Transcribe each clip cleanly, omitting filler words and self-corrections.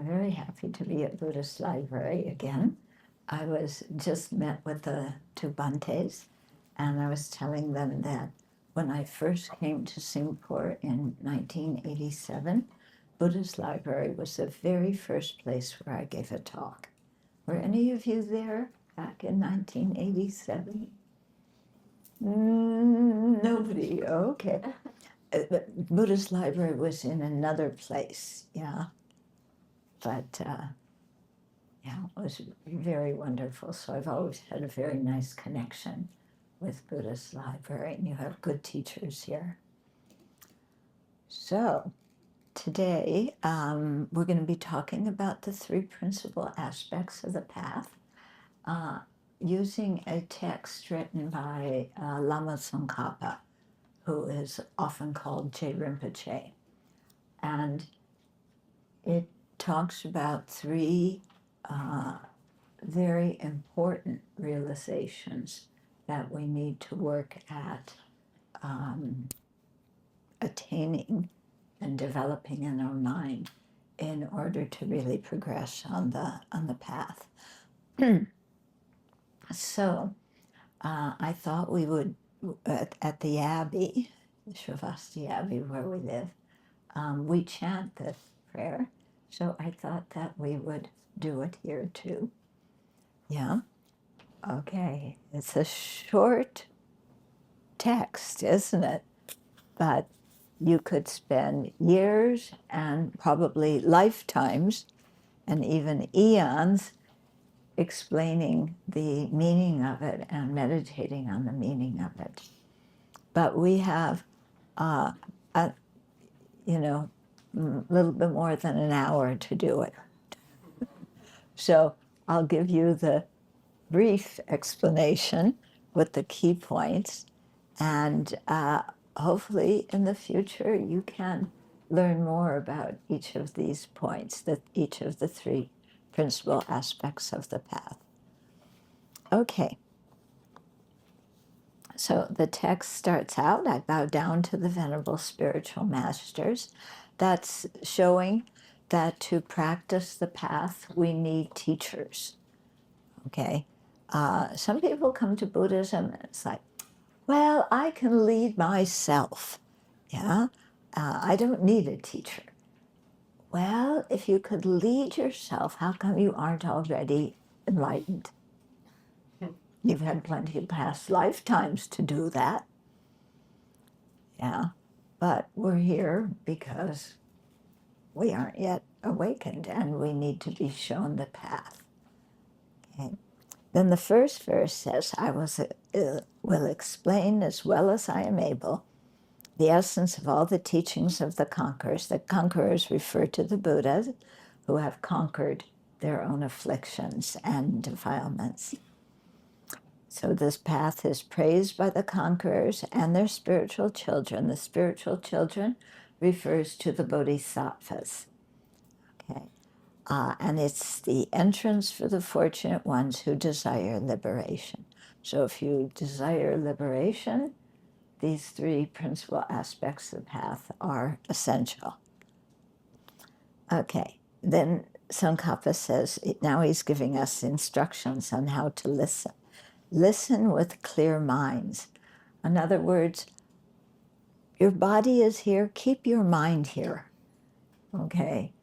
I'm very happy to be at Buddhist Library again. I was just met with the two Bhantes, and I was telling them that when I first came to Singapore in 1987, Buddhist Library was the very first place where I gave a talk. Were any of you there back in 1987? Nobody, okay. But Buddhist Library was in another place, yeah. But yeah, it was very wonderful. So I've always had a very nice connection with Buddhist Library, and you have good teachers here. So today we're going to be talking about the three principal aspects of the path using a text written by Lama Tsongkhapa, who is often called Je Rinpoche. And it talks about three very important realizations that we need to work at attaining and developing in our mind in order to really progress on the path. So I thought we would, at the Abbey, the Sravasti Abbey where we live, we chant this prayer. So I thought that we would do it here too. Yeah? Okay. It's a short text, isn't it? But you could spend years and probably lifetimes and even eons explaining the meaning of it and meditating on the meaning of it. But we have, a little bit more than an hour to do it. So I'll give you the brief explanation with the key points, and hopefully in the future you can learn more about each of these points, each of the three principal aspects of the path. Okay. So the text starts out, I bow down to the Venerable Spiritual Masters. That's showing that to practice the path, we need teachers. Okay? Some people come to Buddhism and it's like, well, I can lead myself. Yeah? I don't need a teacher. Well, if you could lead yourself, how come you aren't already enlightened? You've had plenty of past lifetimes to do that. Yeah, but we're here because we aren't yet awakened and we need to be shown the path. Okay. Then the first verse says, I will explain as well as I am able the essence of all the teachings of the conquerors. The conquerors refer to the Buddhas who have conquered their own afflictions and defilements. So this path is praised by the conquerors and their spiritual children. The spiritual children refers to the bodhisattvas. Okay. And it's the entrance for the fortunate ones who desire liberation. So if you desire liberation, these three principal aspects of the path are essential. Okay, then Tsongkhapa says, now he's giving us instructions on how to listen. Listen with clear minds. In other words, your body is here, keep your mind here. Okay?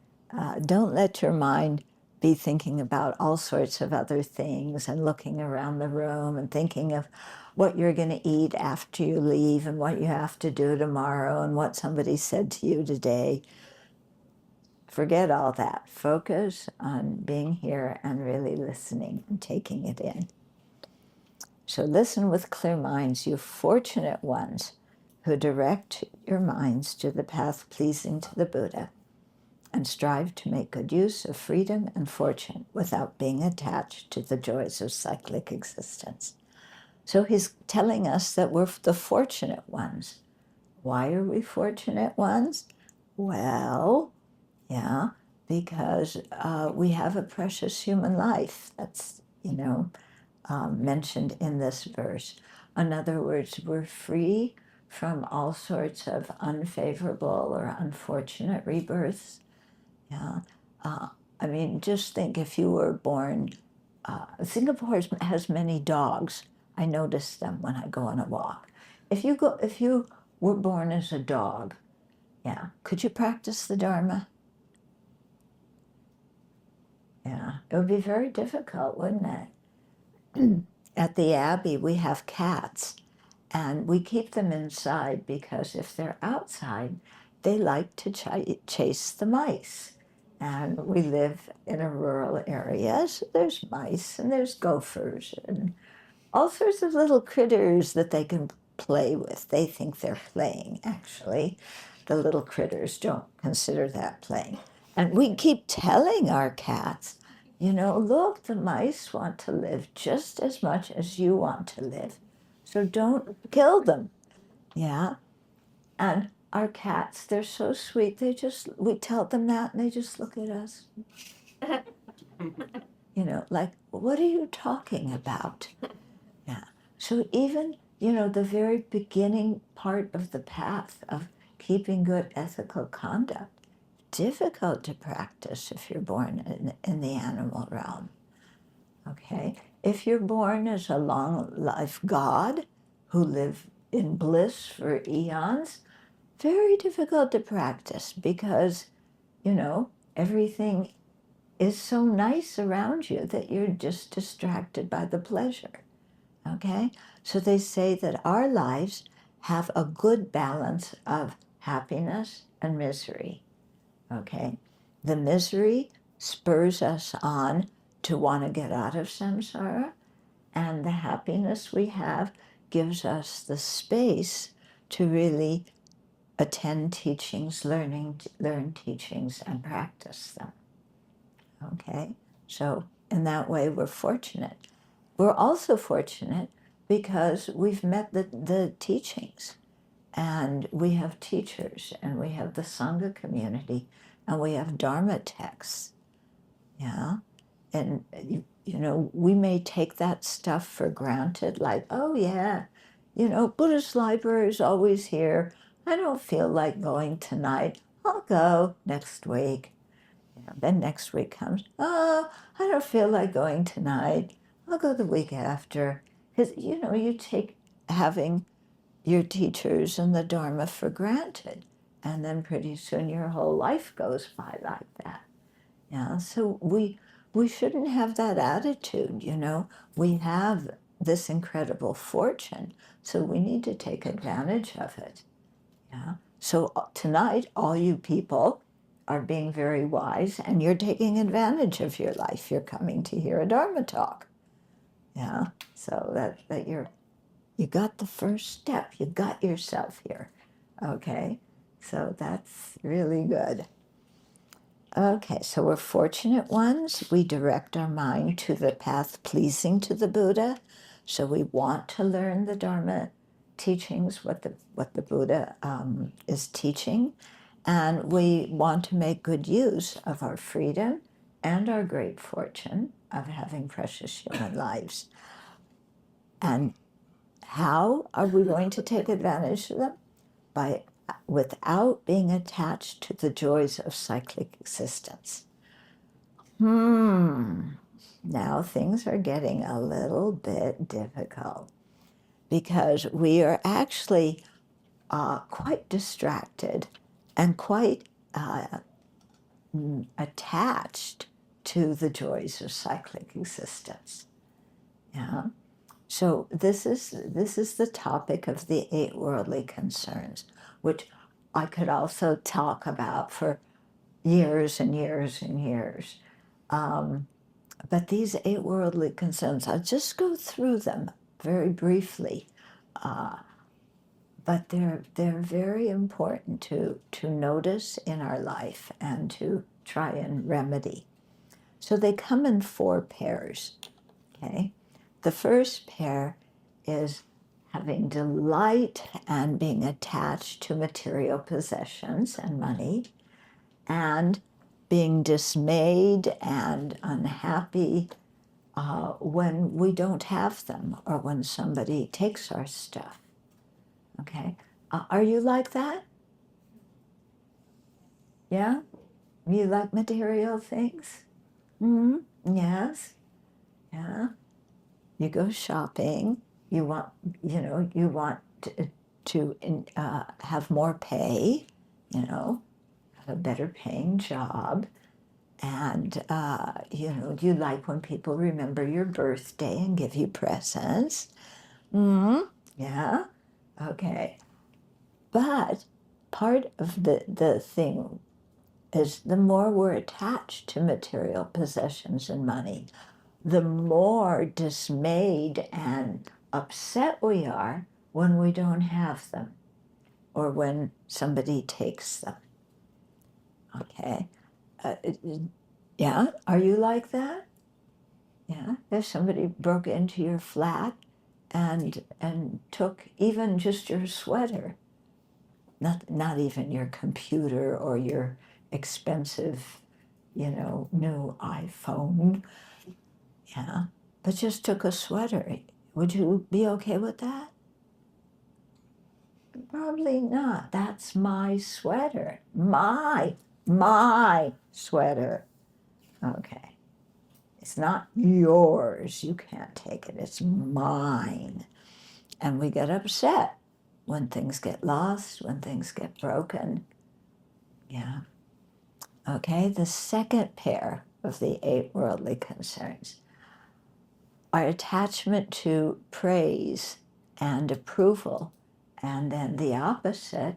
Don't let your mind be thinking about all sorts of other things and looking around the room and thinking of what you're going to eat after you leave and what you have to do tomorrow and what somebody said to you today. Forget all that. Focus on being here and really listening and taking it in. So listen with clear minds, you fortunate ones who direct your minds to the path pleasing to the Buddha and strive to make good use of freedom and fortune without being attached to the joys of cyclic existence. So he's telling us that we're the fortunate ones. Why are we fortunate ones? Well, yeah, because we have a precious human life. That's, mentioned in this verse. In other words, we're free from all sorts of unfavorable or unfortunate rebirths. Yeah. I mean, just think if you were born, Singapore has many dogs. I notice them when I go on a walk. If you were born as a dog, yeah, could you practice the Dharma? Yeah, it would be very difficult, wouldn't it? At the Abbey, we have cats, and we keep them inside because if they're outside, they like to chase the mice. And we live in a rural area, so there's mice and there's gophers and all sorts of little critters that they can play with. They think they're playing, actually. The little critters don't consider that playing. And we keep telling our cats, you know, look, the mice want to live just as much as you want to live. So don't kill them. Yeah. And our cats, they're so sweet. We tell them that and they just look at us. You know, like, what are you talking about? Yeah. So even, you know, the very beginning part of the path of keeping good ethical conduct, difficult to practice if you're born in the animal realm. Okay? If you're born as a long life God who lived in bliss for eons, very difficult to practice because, you know, everything is so nice around you that you're just distracted by the pleasure. Okay? So they say that our lives have a good balance of happiness and misery. Okay? The misery spurs us on to want to get out of samsara, and the happiness we have gives us the space to really attend teachings, learn teachings, and practice them. Okay? So in that way, we're fortunate. We're also fortunate because we've met the teachings, and we have teachers, and we have the Sangha community, and we have Dharma texts. Yeah? And, you know, we may take that stuff for granted, like, oh, yeah, you know, Buddhist Library is always here. I don't feel like going tonight. I'll go next week. Then next week comes, oh, I don't feel like going tonight. I'll go the week after. Because, you know, you take having your teachers and the Dharma for granted. And then pretty soon your whole life goes by like that. Yeah, so we shouldn't have that attitude, you know. We have this incredible fortune, so we need to take advantage of it. Yeah. So tonight, all you people are being very wise, and you're taking advantage of your life. You're coming to hear a Dharma talk. Yeah. So that you got the first step. You got yourself here. Okay. So that's really good. Okay, so we're fortunate ones. We direct our mind to the path pleasing to the Buddha. So we want to learn the Dharma teachings, what the Buddha is teaching, and we want to make good use of our freedom and our great fortune of having precious human lives. And how are we going to take advantage of them? Without being attached to the joys of cyclic existence. Now things are getting a little bit difficult because we are actually quite distracted and quite attached to the joys of cyclic existence. Yeah. So this is the topic of the 8 worldly concerns, which I could also talk about for years and years and years. But these 8 worldly concerns, I'll just go through them very briefly. But they're very important to notice in our life and to try and remedy. So they come in 4 pairs. Okay, the first pair is having delight and being attached to material possessions and money, and being dismayed and unhappy when we don't have them or when somebody takes our stuff. Okay, are you like that? Yeah? You like material things? Yes. Yeah. You go shopping. You want, you want to have more pay, have a better paying job. And, you like when people remember your birthday and give you presents. Yeah. Okay. But part of the thing is the more we're attached to material possessions and money, the more dismayed and upset we are when we don't have them or when somebody takes them. Okay. Yeah. Are you like that? Yeah. If somebody broke into your flat and took even just your sweater, not even your computer or your expensive, new iPhone, yeah, but just took a sweater, would you be okay with that? Probably not. That's my sweater. My sweater. Okay. It's not yours. You can't take it. It's mine. And we get upset when things get lost, when things get broken. Yeah. Okay. The second pair of the 8 worldly concerns are attachment to praise and approval. And then the opposite,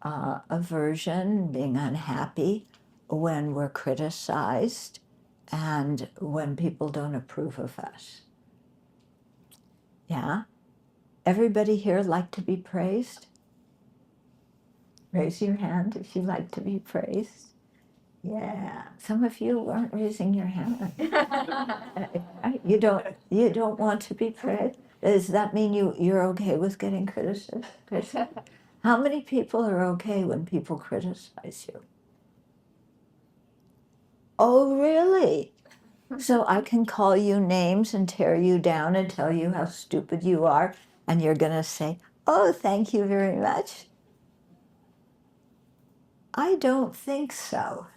aversion, being unhappy when we're criticized and when people don't approve of us. Yeah? Everybody here like to be praised? Raise your hand if you like to be praised. Yeah, some of you aren't raising your hand. You don't want to be praised. Does that mean you're okay with getting criticized? How many people are okay when people criticize you? Oh, really? So I can call you names and tear you down and tell you how stupid you are, and you're going to say, "Oh, thank you very much." I don't think so.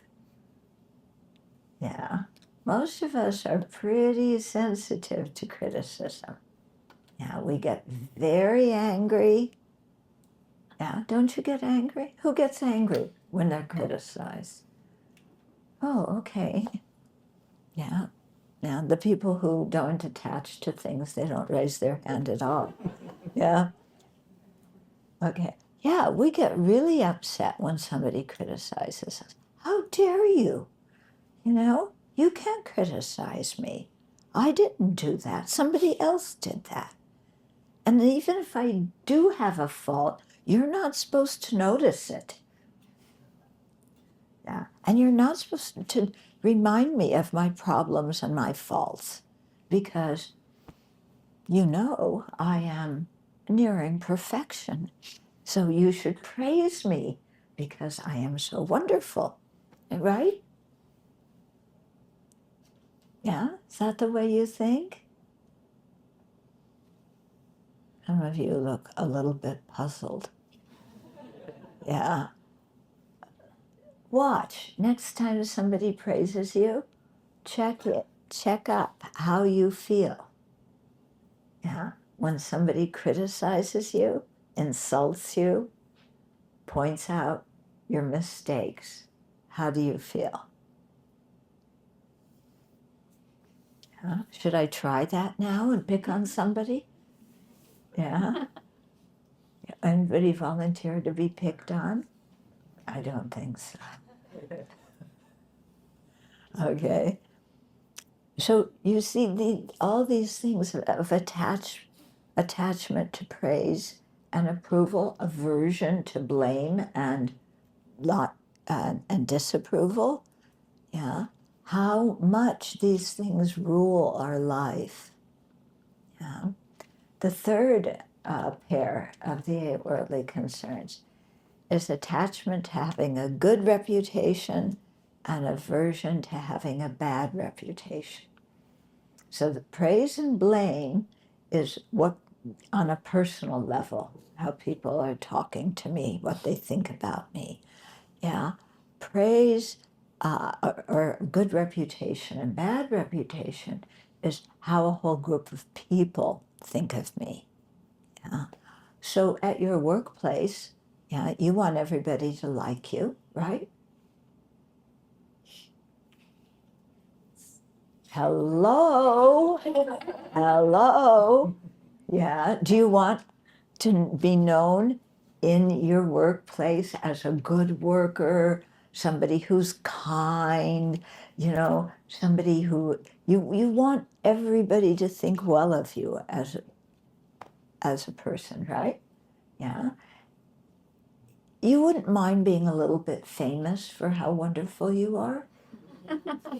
Yeah. Most of us are pretty sensitive to criticism. Yeah, we get very angry. Yeah, don't you get angry? Who gets angry when they're criticized? Oh, okay. Yeah. Yeah, the people who don't attach to things, they don't raise their hand at all. Yeah. Okay. Yeah, we get really upset when somebody criticizes us. How dare you? You can't criticize me. I didn't do that. Somebody else did that. And even if I do have a fault, you're not supposed to notice it. Yeah. And you're not supposed to remind me of my problems and my faults because I am nearing perfection. So you should praise me because I am so wonderful. Right? Yeah? Is that the way you think? Some of you look a little bit puzzled. Yeah. Watch. Next time somebody praises you, check it. Check up how you feel. Yeah. When somebody criticizes you, insults you, points out your mistakes, how do you feel? Yeah. Should I try that now and pick on somebody? Yeah. Anybody volunteer to be picked on? I don't think so. Okay. So you see, all these things of attachment to praise and approval, aversion to blame and and disapproval. Yeah, how much these things rule our life. Yeah. The third pair of the 8 worldly concerns is attachment to having a good reputation and aversion to having a bad reputation. So the praise and blame is what, on a personal level, how people are talking to me, what they think about me. Yeah. Praise or good reputation and bad reputation is how a whole group of people think of me. Yeah. So at your workplace, yeah, you want everybody to like you, right? Hello, hello. Yeah. Do you want to be known in your workplace as a good worker, somebody who's kind, somebody who you want everybody to think well of you as a person, right? Yeah. You wouldn't mind being a little bit famous for how wonderful you are?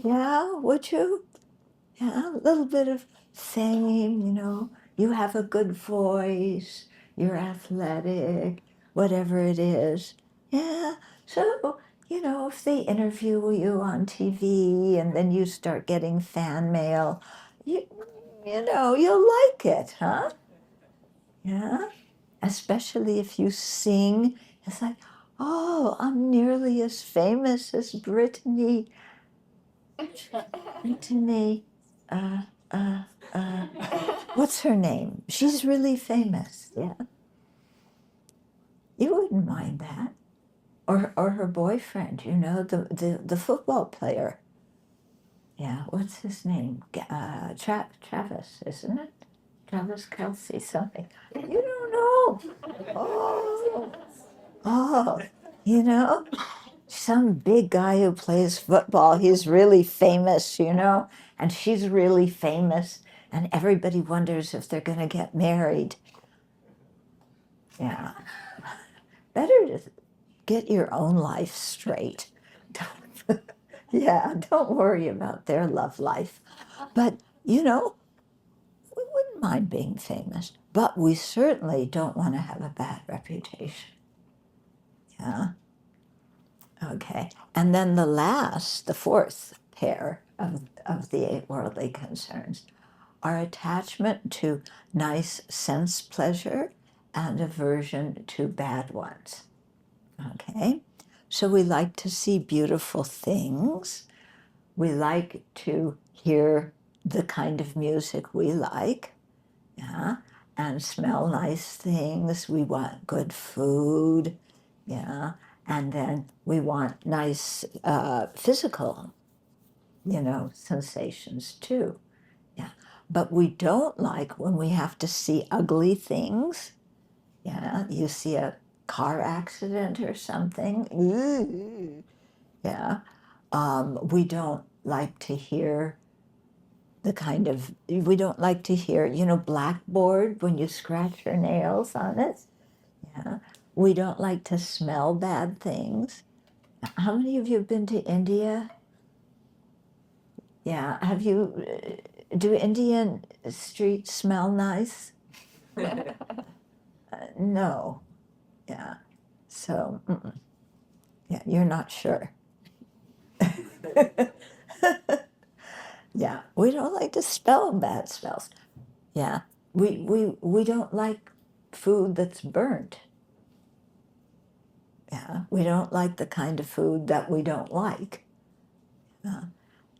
Yeah, would you? Yeah, a little bit of fame, you have a good voice, you're athletic, whatever it is. Yeah, so, if they interview you on TV and then you start getting fan mail, you'll like it, huh? Yeah, especially if you sing. It's like, oh, I'm nearly as famous as Brittany. Brittany, uh, uh, uh, what's her name? She's really famous. Yeah, you wouldn't mind that, or her boyfriend. The football player. Yeah, what's his name? Travis, isn't it? Travis Kelsey, something. You don't know. Oh, oh, you know. Some big guy who plays football, he's really famous, and she's really famous, and everybody wonders if they're going to get married. Yeah. Better to get your own life straight. Yeah, don't worry about their love life. But, we wouldn't mind being famous, but we certainly don't want to have a bad reputation. Yeah. Okay. And then the fourth pair of the eight worldly concerns are attachment to nice sense pleasure and aversion to bad ones. Okay. So we like to see beautiful things. We like to hear the kind of music we like. Yeah. And smell nice things. We want good food. Yeah. And then we want nice physical, sensations too. Yeah. But we don't like when we have to see ugly things. Yeah. You see a car accident or something. Ooh. Yeah. We don't like to hear we don't like to hear, blackboard when you scratch your nails on it. Yeah. We don't like to smell bad things. How many of you have been to India? Yeah. Do Indian streets smell nice? No. Yeah. So, yeah, you're not sure. Yeah. We don't like to smell bad smells. Yeah. We don't like food that's burnt. Yeah. We don't like the kind of food that we don't like.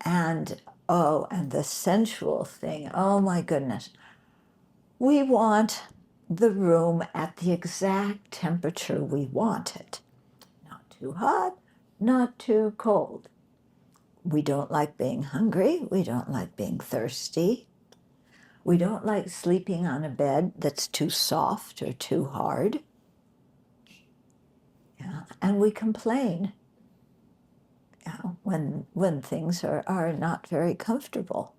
And the sensual thing. Oh my goodness. We want the room at the exact temperature we want it. Not too hot, not too cold. We don't like being hungry. We don't like being thirsty. We don't like sleeping on a bed that's too soft or too hard. Yeah. And we complain, when things are not very comfortable.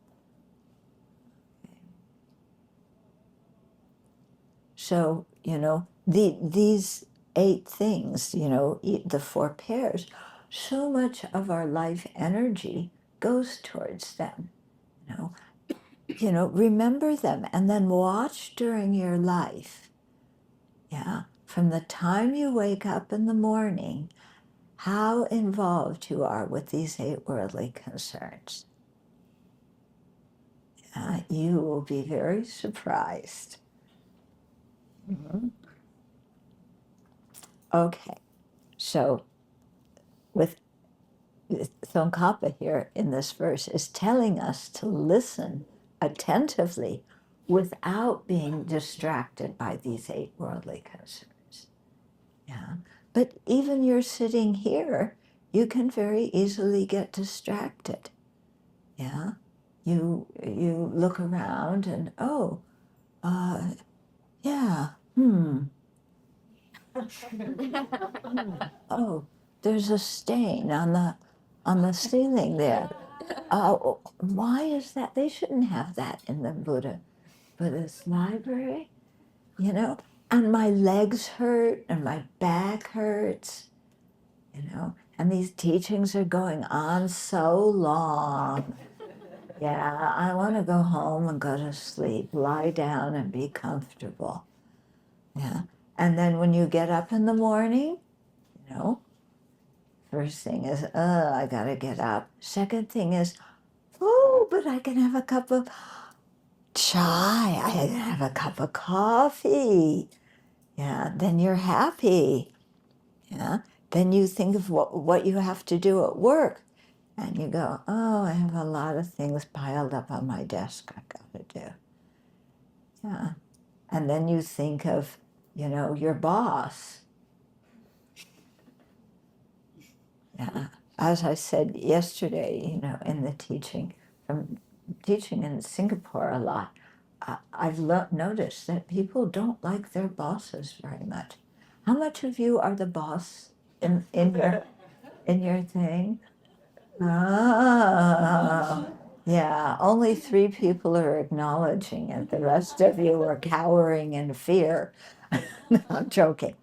So, these 8 things, the 4 pairs, so much of our life energy goes towards them. Remember them and then watch during your life. Yeah. From the time you wake up in the morning, how involved you are with these 8 worldly concerns. You will be very surprised. Mm-hmm. Okay. So with Tsongkhapa here in this verse is telling us to listen attentively without being distracted by these 8 worldly concerns. Yeah. But even you're sitting here, you can very easily get distracted. Yeah. You look around and, oh, yeah, oh, there's a stain on the ceiling there. Why is that? They shouldn't have that in the Buddhist library, you know. And my legs hurt and my back hurts, you know. And these teachings are going on so long. Yeah, I want to go home and go to sleep, lie down and be comfortable. Yeah. And then when you get up in the morning, you know, first thing is, I got to get up. Second thing is, oh, but I can have a cup of chai. I can have a cup of coffee. Yeah, then you're happy. Yeah. Then you think of what you have to do at work. And you go, oh, I have a lot of things piled up on my desk I got to do. Yeah. And then you think of, you know, your boss. Yeah. As I said yesterday, you know, in the teaching, from teaching in Singapore a lot, I've noticed that people don't like their bosses very much. How much of you are the boss in your thing? Oh, yeah. Only 3 people are acknowledging it. The rest of you are cowering in fear. No, I'm joking.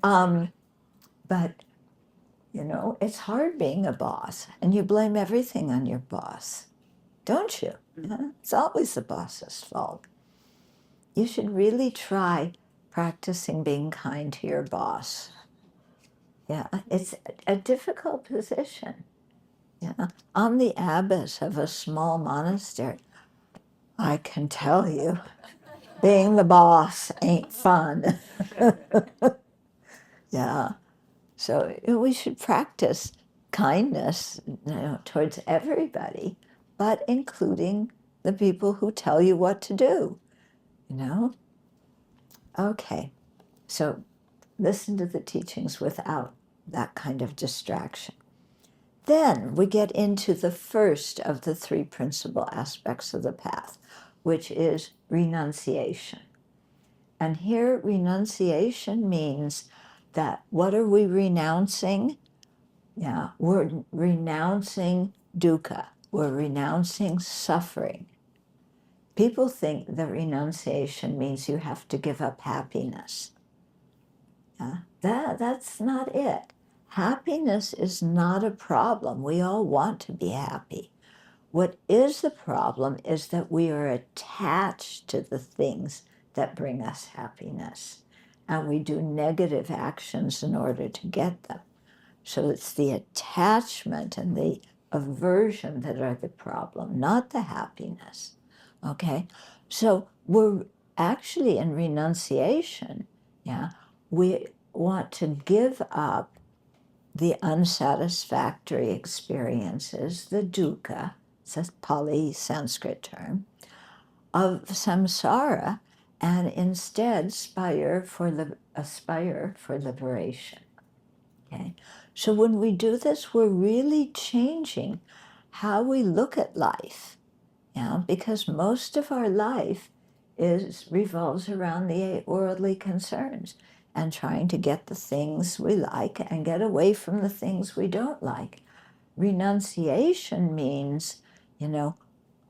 But you know, it's hard being a boss, and you blame everything on your boss, don't you? Yeah? It's always the boss's fault. You should really try practicing being kind to your boss. Yeah, it's a difficult position. Yeah, I'm the abbess of a small monastery. I can tell you, being the boss ain't fun. Yeah, so we should practice kindness, you know, towards everybody, but including the people who tell you what to do, you know? Okay, so listen to the teachings without that kind of distraction. Then we get into the first of the 3 principal aspects of the path, which is renunciation. And here, renunciation means that what are we renouncing? Yeah, we're renouncing dukkha. We're renouncing suffering. People think that renunciation means you have to give up happiness. Yeah, that's not it. Happiness is not a problem. We all want to be happy. What is the problem is that we are attached to the things that bring us happiness, and we do negative actions in order to get them. So it's the attachment and the aversion that are the problem, not the happiness. Okay? So we're actually in renunciation, yeah, we want to give up the unsatisfactory experiences, the dukkha, it's a Pali Sanskrit term, of samsara, and instead aspire for liberation. Okay? So when we do this, we're really changing how we look at life, because most of our life revolves around the 8 worldly concerns and trying to get the things we like and get away from the things we don't like. Renunciation means,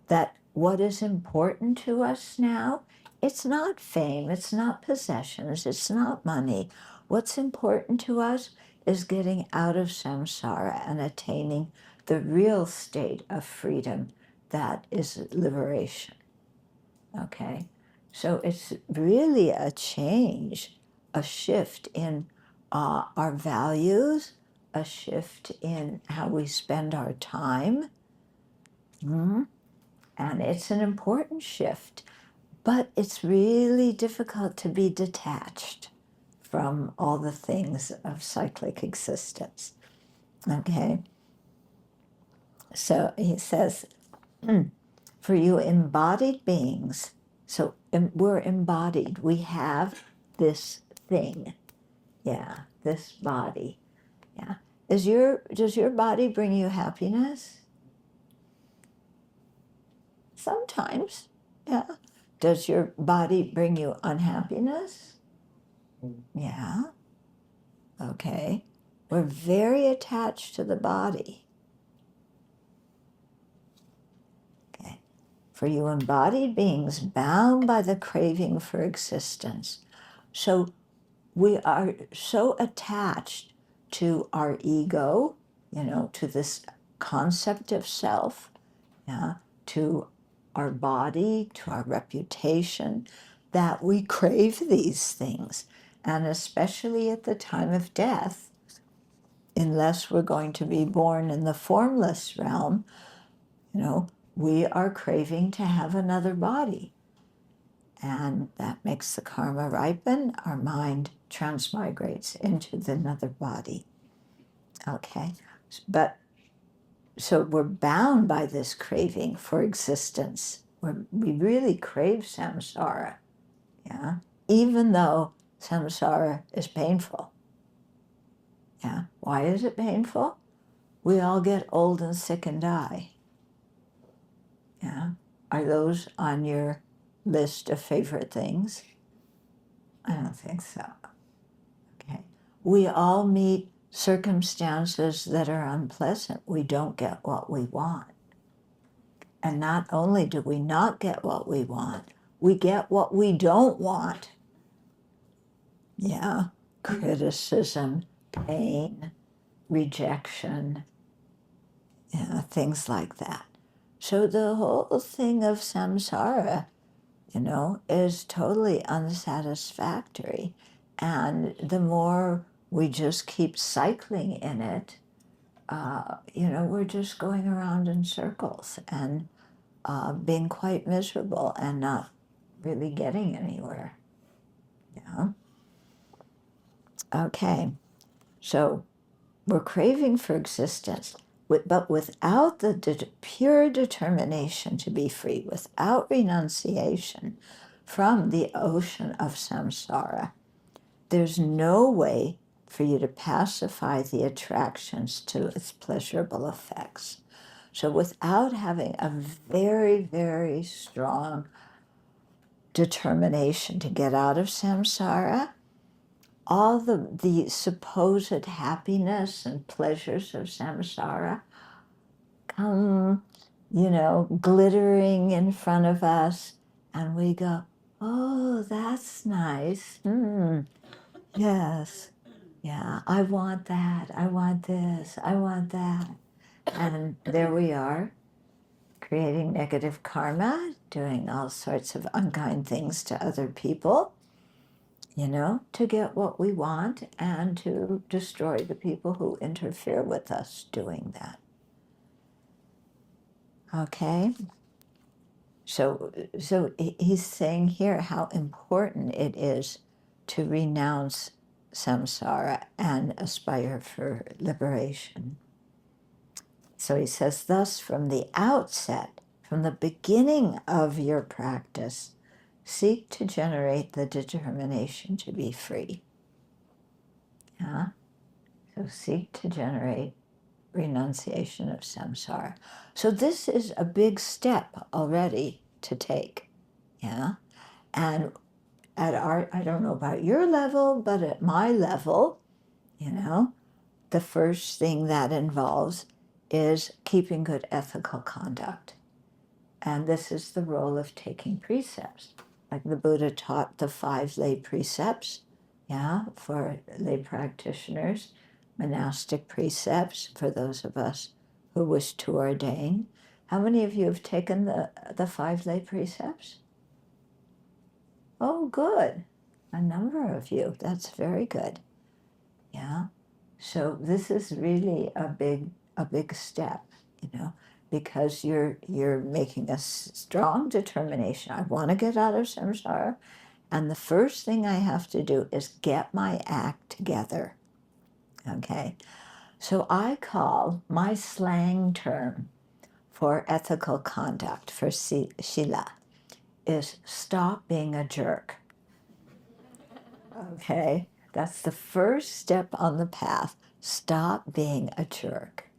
that what is important to us now, it's not fame, it's not possessions, it's not money. What's important to us is getting out of samsara and attaining the real state of freedom that is liberation. Okay? So it's really a change, a shift in our values, a shift in how we spend our time. And it's an important shift, but it's really difficult to be detached from all the things of cyclic existence. Okay? So he says, for you embodied beings, so we're embodied. We have this thing. Yeah, this body. Yeah. Does your body bring you happiness? Sometimes. Yeah. Does your body bring you unhappiness? Yeah. Okay. We're very attached to the body. Okay. For you embodied beings bound by the craving for existence. So we are so attached to our ego, to this concept of self, yeah, to our body, to our reputation, that we crave these things. And especially at the time of death, unless we're going to be born in the formless realm, we are craving to have another body. And that makes the karma ripen. Our mind transmigrates into another body. Okay. But so we're bound by this craving for existence. We really crave samsara. Yeah. Even though samsara is painful. Yeah. Why is it painful? We all get old and sick and die. Yeah. Are those on your list of favorite things? I don't think so. Okay. We all meet circumstances that are unpleasant. We don't get what we want. And not only do we not get what we want, we get what we don't want. Yeah. Criticism, pain, rejection, things like that. So the whole thing of samsara, is totally unsatisfactory. And the more we just keep cycling in it, we're just going around in circles and being quite miserable and not really getting anywhere. Yeah. Okay. So we're craving for existence, but without the pure determination to be free, without renunciation from the ocean of samsara, there's no way for you to pacify the attractions to its pleasurable effects. So without having a very, very strong determination to get out of samsara, all the supposed happiness and pleasures of samsara come, glittering in front of us, and we go, oh, that's nice. Yes. Yeah, I want that. I want this. I want that. And there we are, creating negative karma, doing all sorts of unkind things to other people, to get what we want and to destroy the people who interfere with us doing that. Okay? So he's saying here how important it is to renounce samsara and aspire for liberation. So he says, thus, from the outset, from the beginning of your practice, seek to generate the determination to be free. Yeah? So seek to generate renunciation of samsara. So this is a big step already to take. Yeah? And I don't know about your level, but at my level, the first thing that involves is keeping good ethical conduct. And this is the role of taking precepts. Like the Buddha taught the 5 lay precepts, for lay practitioners, monastic precepts for those of us who wish to ordain. How many of you have taken the 5 lay precepts? Oh, good. A number of you. That's very good. Yeah. So this is really a big step, because you're making a strong determination. I want to get out of samsara, and the first thing I have to do is get my act together. Okay. So I call my slang term for ethical conduct, for shila, is stop being a jerk. Okay? That's the first step on the path. Stop being a jerk.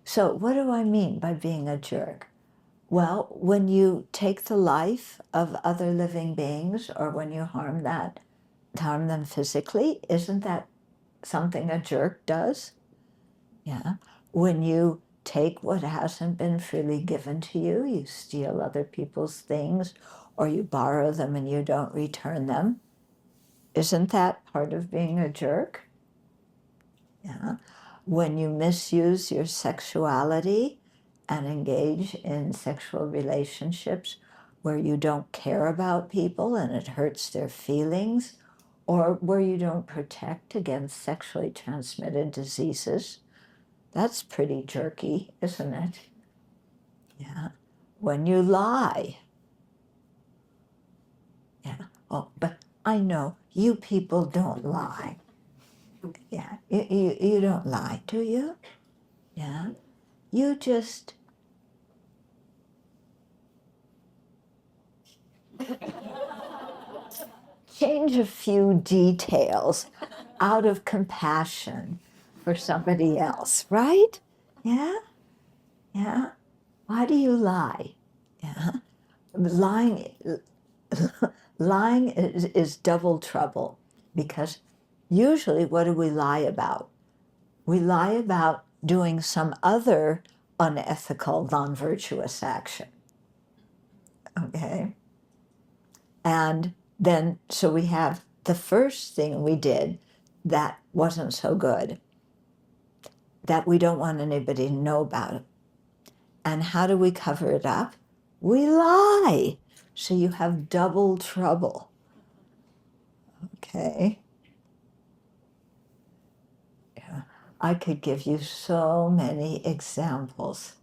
So what do I mean by being a jerk? Well, when you take the life of other living beings, or when you harm them physically, isn't that something a jerk does? Yeah. When you take what hasn't been freely given to you, you steal other people's things, or you borrow them and you don't return them, isn't that part of being a jerk? Yeah. When you misuse your sexuality and engage in sexual relationships where you don't care about people and it hurts their feelings, or where you don't protect against sexually transmitted diseases, that's pretty jerky, isn't it? Yeah. When you lie. Yeah. Oh, but I know you people don't lie. Yeah. You don't lie, do you? Yeah. You just change a few details out of compassion for somebody else, right? Yeah? Yeah? Why do you lie? Yeah? Lying, lying is double trouble, because usually what do we lie about? We lie about doing some other unethical, non-virtuous action. Okay? And then, so we have the first thing we did that wasn't so good, that we don't want anybody to know about it. And how do we cover it up? We lie. So you have double trouble. Okay? Yeah. I could give you so many examples.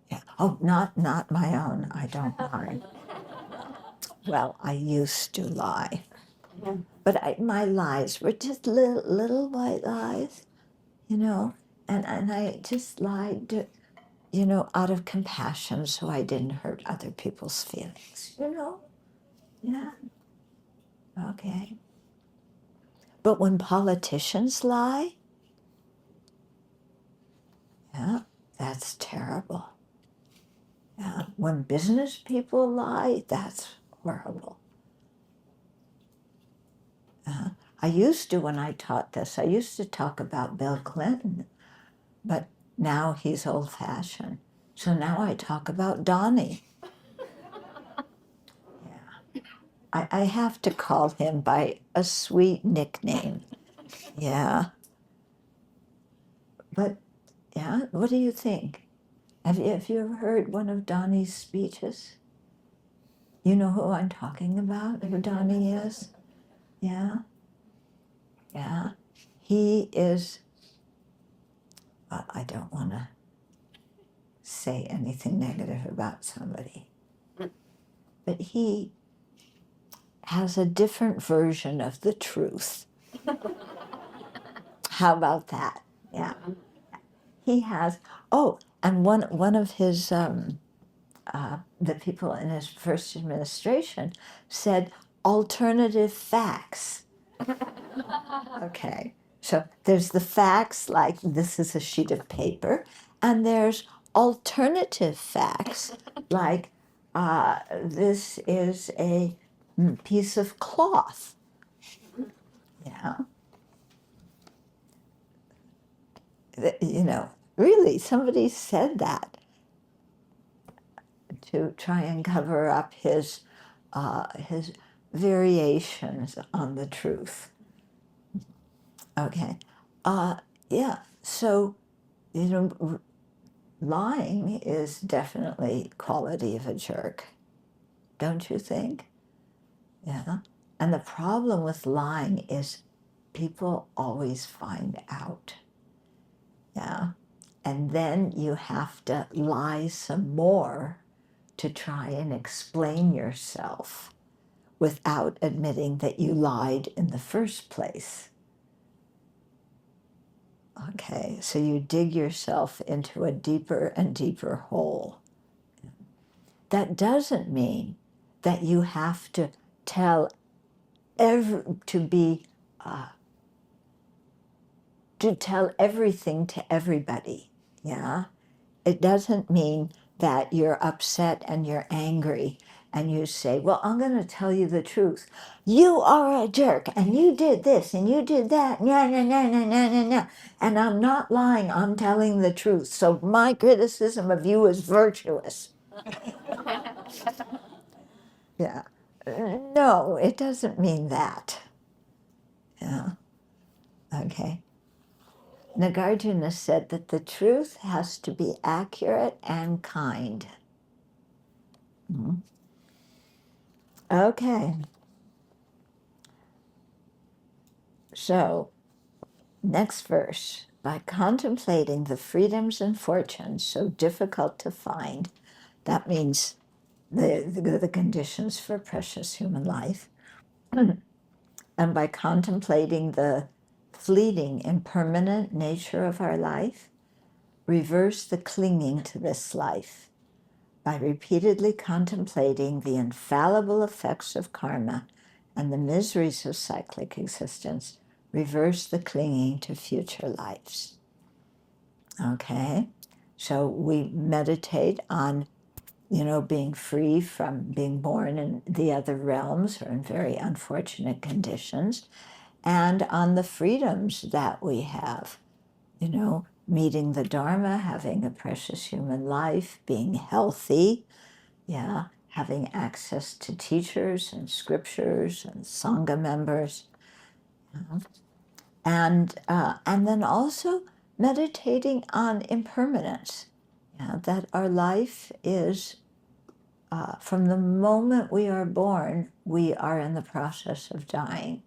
Yeah. Oh, not my own. I don't lie. Well, I used to lie. But my lies were just little white lies, you know, and I just lied, out of compassion so I didn't hurt other people's feelings, Yeah, okay. But when politicians lie, yeah, that's terrible. Yeah, when business people lie, that's horrible. I used to, when I taught this, I used to talk about Bill Clinton, but now he's old-fashioned. So now I talk about Donnie. Yeah. I have to call him by a sweet nickname. Yeah. But, yeah, what do you think? Have you ever heard one of Donnie's speeches? You know who I'm talking about, who Donnie is? Yeah. Yeah. He is, I don't want to say anything negative about somebody, but he has a different version of the truth. How about that? Yeah. He has, and one of his, the people in his first administration said alternative facts. Okay. So there's the facts, like this is a sheet of paper, and there's alternative facts, like this is a piece of cloth. Yeah. Really, somebody said that to try and cover up his variations on the truth. Okay. Yeah. So, lying is definitely quality of a jerk, don't you think? Yeah. And the problem with lying is people always find out. Yeah. And then you have to lie some more to try and explain yourself without admitting that you lied in the first place. Okay, so you dig yourself into a deeper and deeper hole. That doesn't mean that you have to tell to be to tell everything to everybody. Yeah, it doesn't mean that you're upset and you're angry and you say, well, I'm going to tell you the truth. You are a jerk and you did this and you did that. Nah, nah, nah, nah, nah, nah, nah. And I'm not lying. I'm telling the truth. So my criticism of you is virtuous. Yeah. No, it doesn't mean that. Yeah. Okay. Nagarjuna said that the truth has to be accurate and kind. Mhm. Okay. So, next verse. By contemplating the freedoms and fortunes so difficult to find, that means the conditions for precious human life, and by contemplating the fleeting, impermanent nature of our life, reverse the clinging to this life. By repeatedly contemplating the infallible effects of karma and the miseries of cyclic existence, reverse the clinging to future lives. Okay? So we meditate on, being free from being born in the other realms or in very unfortunate conditions, and on the freedoms that we have, meeting the Dharma, having a precious human life, being healthy, yeah, having access to teachers and scriptures and sangha members, and then also meditating on impermanence. Yeah, that our life is from the moment we are born, we are in the process of dying.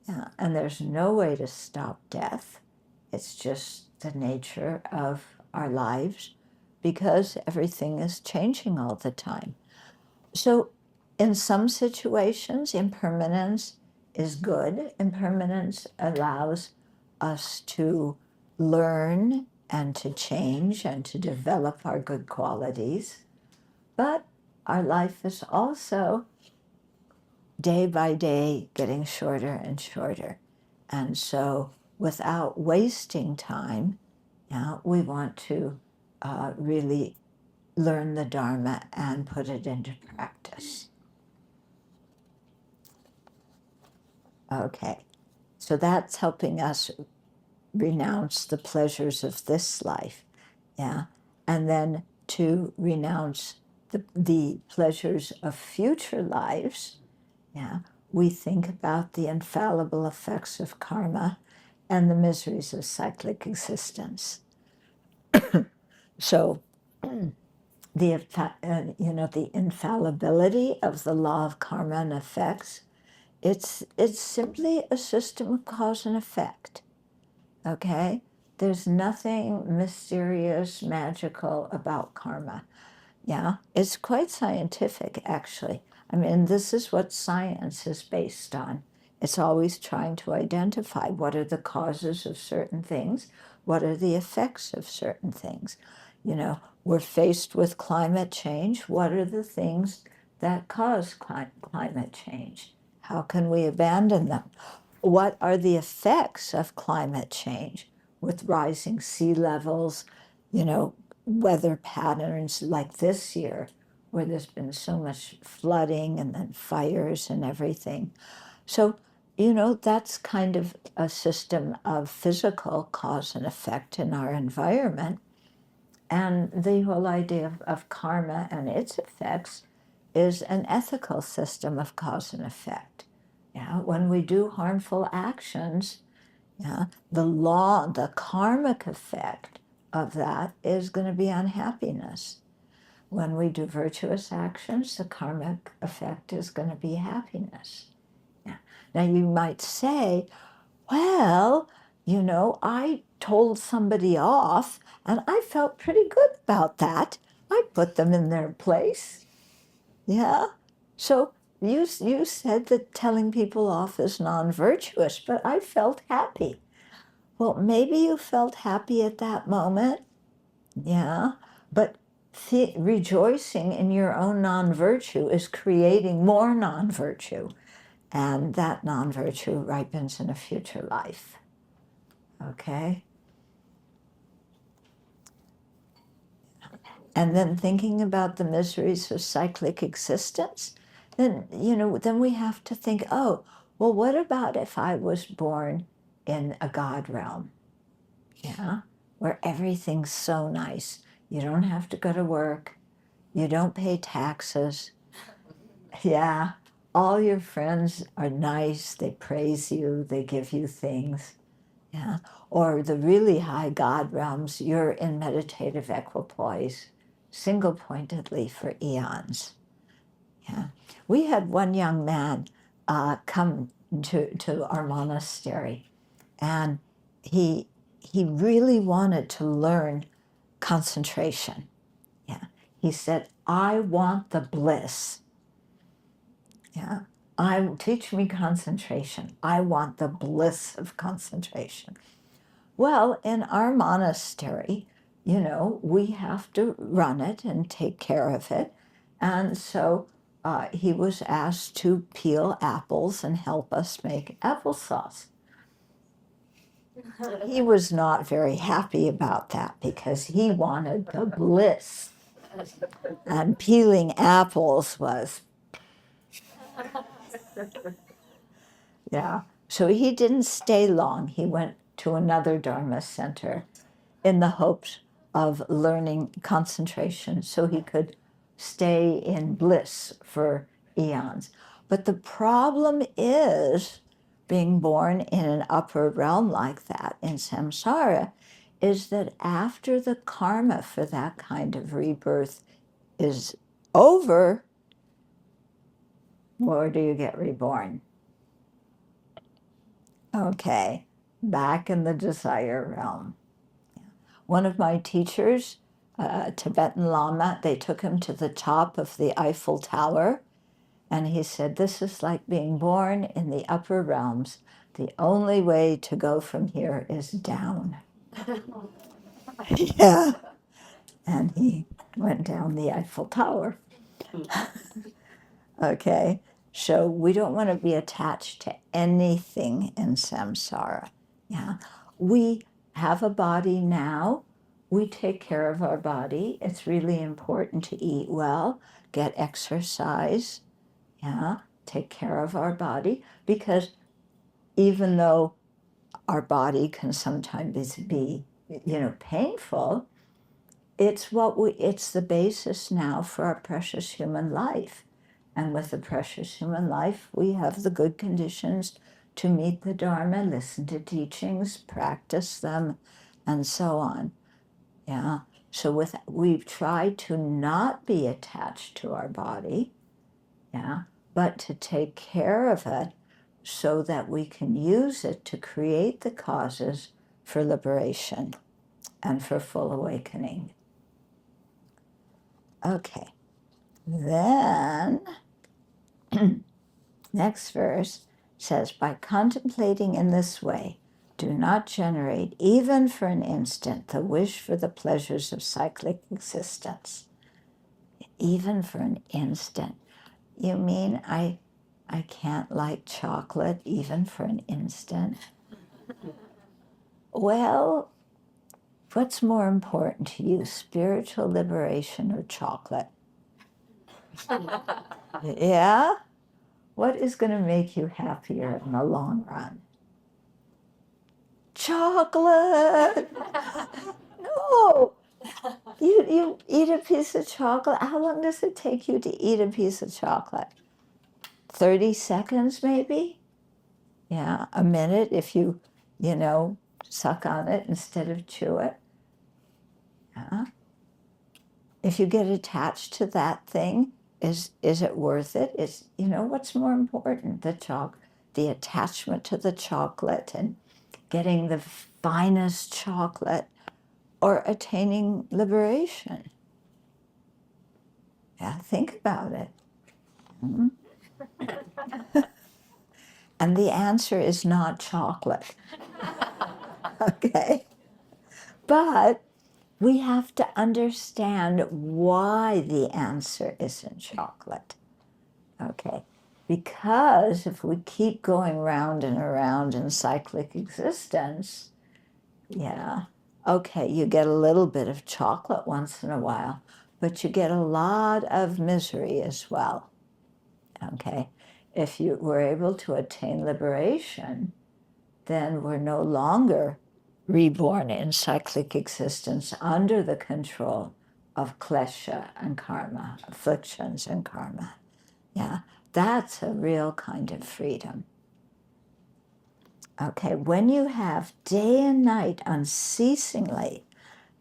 Yeah, and there's no way to stop death. It's just the nature of our lives because everything is changing all the time. So, in some situations, impermanence is good. Impermanence allows us to learn and to change and to develop our good qualities. But our life is also day by day getting shorter and shorter. And so, without wasting time, we want to really learn the Dharma and put it into practice. Okay, so that's helping us renounce the pleasures of this life, yeah, and then to renounce the pleasures of future lives, yeah. We think about the infallible effects of karma and the miseries of cyclic existence. So, the infallibility of the law of karma and effects. It's simply a system of cause and effect. Okay? There's nothing mysterious, magical about karma. Yeah? It's quite scientific, actually. I mean, this is what science is based on. It's always trying to identify what are the causes of certain things, what are the effects of certain things. We're faced with climate change. What are the things that cause climate change? How can we abandon them? What are the effects of climate change with rising sea levels, weather patterns like this year, where there's been so much flooding and then fires and everything. So, that's kind of a system of physical cause and effect in our environment. And the whole idea of karma and its effects is an ethical system of cause and effect. Yeah, when we do harmful actions, yeah, the karmic effect of that is going to be unhappiness. When we do virtuous actions, the karmic effect is going to be happiness. Yeah. Now you might say, well, I told somebody off and I felt pretty good about that. I put them in their place. Yeah. So you said that telling people off is non-virtuous, but I felt happy. Well, maybe you felt happy at that moment, yeah, but rejoicing in your own non-virtue is creating more non-virtue, and that non-virtue ripens in a future life, okay? And then thinking about the miseries of cyclic existence, then, then we have to think, oh, well, what about if I was born in a God realm, yeah, where everything's so nice. You don't have to go to work. You don't pay taxes. Yeah, all your friends are nice. They praise you. They give you things. Yeah, or the really high God realms, you're in meditative equipoise, single-pointedly for eons. Yeah, we had one young man come to our monastery, and he really wanted to learn concentration. Yeah, he said, "I want the bliss." Yeah, teach me concentration. I want the bliss of concentration. Well, in our monastery, we have to run it and take care of it. And so he was asked to peel apples and help us make applesauce. He was not very happy about that because he wanted the bliss. And peeling apples was, yeah. So he didn't stay long. He went to another Dharma center in the hopes of learning concentration so he could stay in bliss for eons. But the problem is, being born in an upper realm like that in samsara, is that after the karma for that kind of rebirth is over, where do you get reborn? Okay, back in the desire realm. One of my teachers, a Tibetan Lama, they took him to the top of the Eiffel Tower, and he said, "This is like being born in the upper realms. The only way to go from here is down." Yeah. And he went down the Eiffel Tower. Okay. So we don't want to be attached to anything in samsara. Yeah. We have a body now. We take care of our body. It's really important to eat well, get exercise. Yeah. Take care of our body, because even though our body can sometimes be, painful, it's the basis now for our precious human life. And with the precious human life, we have the good conditions to meet the Dharma, listen to teachings, practice them, and so on. Yeah. So we've tried to not be attached to our body, yeah, but to take care of it so that we can use it to create the causes for liberation and for full awakening. Okay. Then, next verse says, "By contemplating in this way, do not generate, even for an instant, the wish for the pleasures of cyclic existence." Even for an instant. You mean I can't like chocolate even for an instant? Well, what's more important to you, spiritual liberation or chocolate? Yeah? What is going to make you happier in the long run? Chocolate! No! You eat a piece of chocolate. How long does it take you to eat a piece of chocolate? 30 seconds maybe? Yeah, a minute if you suck on it instead of chew it. Yeah. If you get attached to that thing, is it worth it? What's more important? The attachment to the chocolate and getting the finest chocolate, or attaining liberation? Yeah, think about it. Mm-hmm. And the answer is not chocolate. Okay? But we have to understand why the answer isn't chocolate. Okay? Because if we keep going round and around in cyclic existence, yeah, okay, you get a little bit of chocolate once in a while, but you get a lot of misery as well. Okay? If you were able to attain liberation, then we're no longer reborn in cyclic existence under the control of klesha and karma, afflictions and karma. Yeah, that's a real kind of freedom. Okay, when you have day and night unceasingly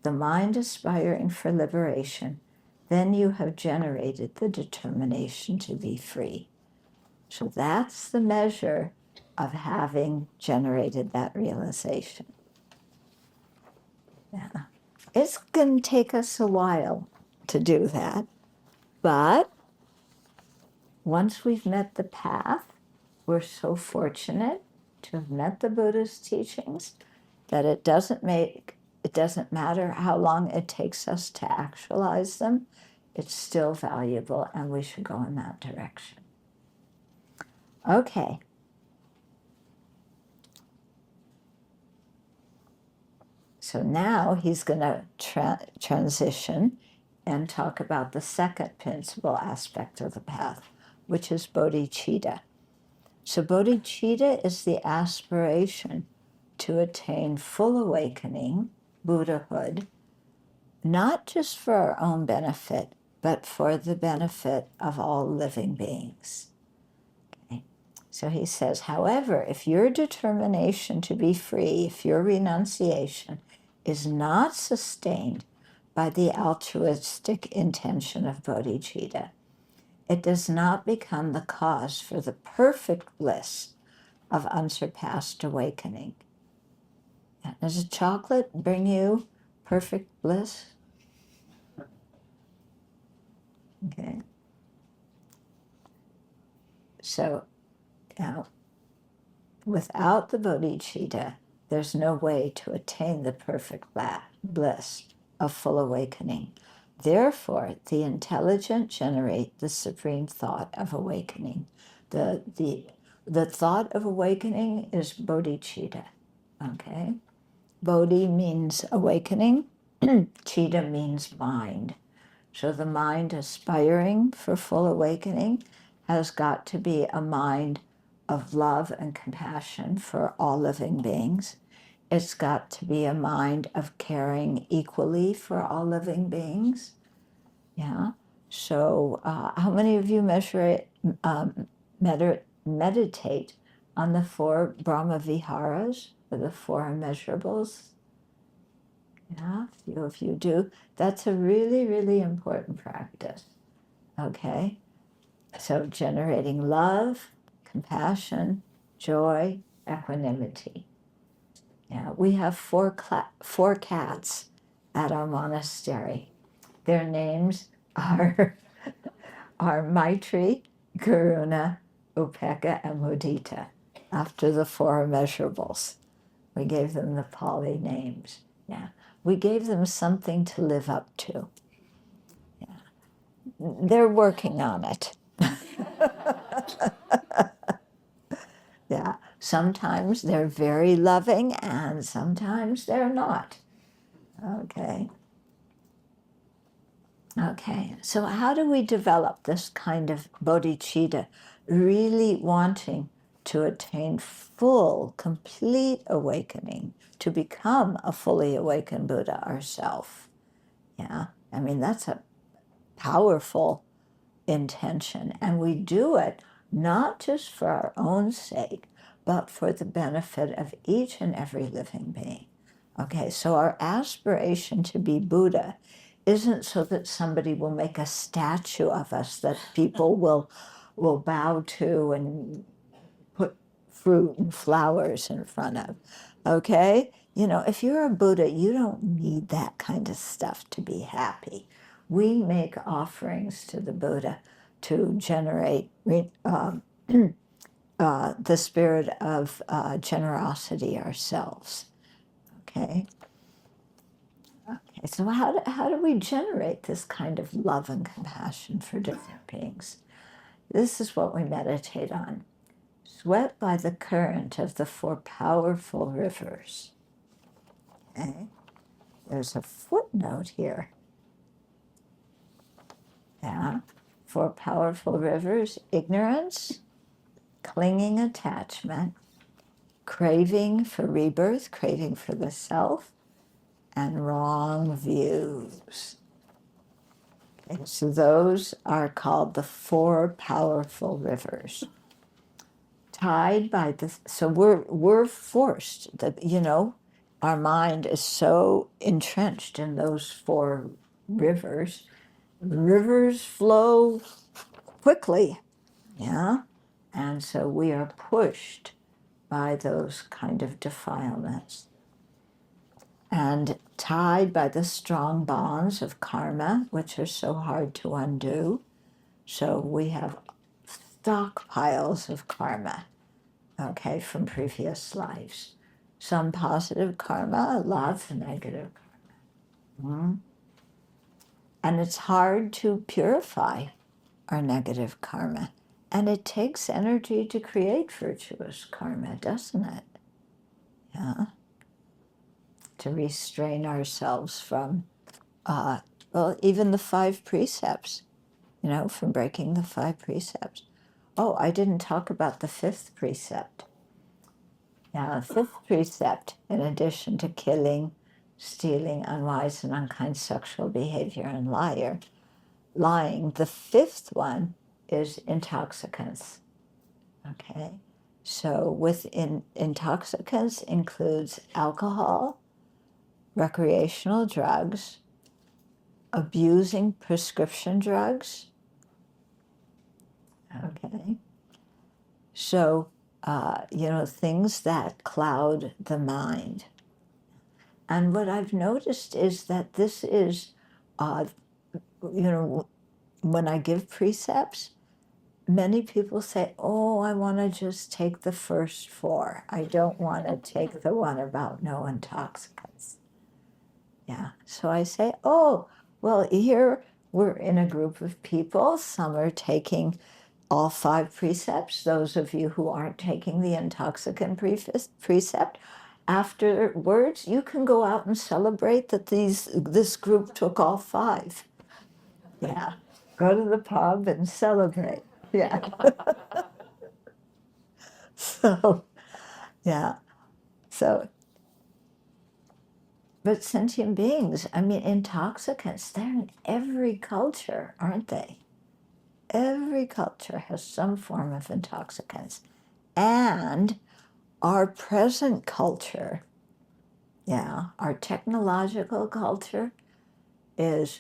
the mind aspiring for liberation, then you have generated the determination to be free. So that's the measure of having generated that realization. Yeah. It's going to take us a while to do that, but once we've met the path, we're so fortunate to have met the Buddha's teachings that it doesn't matter how long it takes us to actualize them, it's still valuable and we should go in that direction. Okay. So now he's going to transition and talk about the second principal aspect of the path, which is bodhicitta. So bodhicitta is the aspiration to attain full awakening, Buddhahood, not just for our own benefit, but for the benefit of all living beings. Okay. So he says, however, if your determination to be free, if your renunciation is not sustained by the altruistic intention of bodhicitta, it does not become the cause for the perfect bliss of unsurpassed awakening. Does chocolate bring you perfect bliss? Okay. So, without the bodhicitta, there's no way to attain the perfect bliss of full awakening. Therefore, the intelligent generate the supreme thought of awakening. The thought of awakening is bodhicitta. Okay? Bodhi means awakening. Chitta means mind. So the mind aspiring for full awakening has got to be a mind of love and compassion for all living beings. It's got to be a mind of caring equally for all living beings. Yeah. So how many of you meditate on the four Brahma Viharas, or the four immeasurables? Yeah, a few of you do. That's a really, really important practice. Okay? So generating love, compassion, joy, equanimity. Yeah, we have four cats at our monastery. Their names are, are Maitri, Karuna, Upekkha, and Mudita, after the four immeasurables. We gave them the Pali names. Yeah. We gave them something to live up to. Yeah. They're working on it. Yeah. Sometimes they're very loving and sometimes they're not. Okay. Okay. So how do we develop this kind of bodhicitta, really wanting to attain full, complete awakening, to become a fully awakened Buddha ourselves? Yeah. I mean, that's a powerful intention. And we do it not just for our own sake, but for the benefit of each and every living being. Okay, so our aspiration to be Buddha isn't so that somebody will make a statue of us that people will bow to and put fruit and flowers in front of. Okay? You know, if you're a Buddha, you don't need that kind of stuff to be happy. We make offerings to the Buddha to generate the spirit of generosity ourselves. Okay. Okay. So how do we generate this kind of love and compassion for different beings? This is what we meditate on. Swept by the current of the four powerful rivers. Okay. There's a footnote here. Yeah. Four powerful rivers: ignorance, clinging attachment, craving for rebirth, craving for the self, and wrong views. Okay, so those are called the four powerful rivers. Tied by the, so we're forced that, our mind is so entrenched in those four rivers. Rivers flow quickly, yeah, and so we are pushed by those kind of defilements and tied by the strong bonds of karma, which are so hard to undo. So we have stockpiles of karma, okay, from previous lives. Some positive karma, lots of negative karma. Mm-hmm. And it's hard to purify our negative karma. And it takes energy to create virtuous karma, doesn't it? Yeah. To restrain ourselves from, even the five precepts, from breaking the five precepts. Oh, I didn't talk about the fifth precept. Yeah, the fifth precept, in addition to killing, stealing, unwise and unkind sexual behavior, and lying, the fifth one is intoxicants. Okay, so within intoxicants includes alcohol, recreational drugs, abusing prescription drugs. Okay, so things that cloud the mind. And what I've noticed is that this is, when I give precepts, many people say, oh, I want to just take the first four. I don't want to take the one about no intoxicants. Yeah. So I say, oh, well, here we're in a group of people. Some are taking all five precepts. Those of you who aren't taking the intoxicant precept, afterwards, you can go out and celebrate that this group took all five. Yeah. Go to the pub and celebrate. Yeah. So, yeah. So, but sentient beings, intoxicants, they're in every culture, aren't they? Every culture has some form of intoxicants. And our present culture, yeah, our technological culture has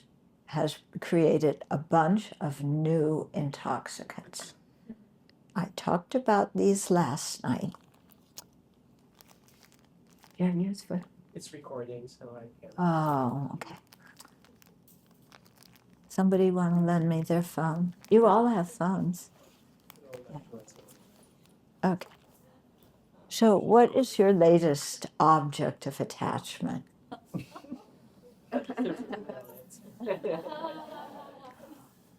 created a bunch of new intoxicants. I talked about these last night. Yeah, yes, but it's recording, so I can't. Oh, okay. Somebody want to lend me their phone? You all have phones. Okay. So, what is your latest object of attachment?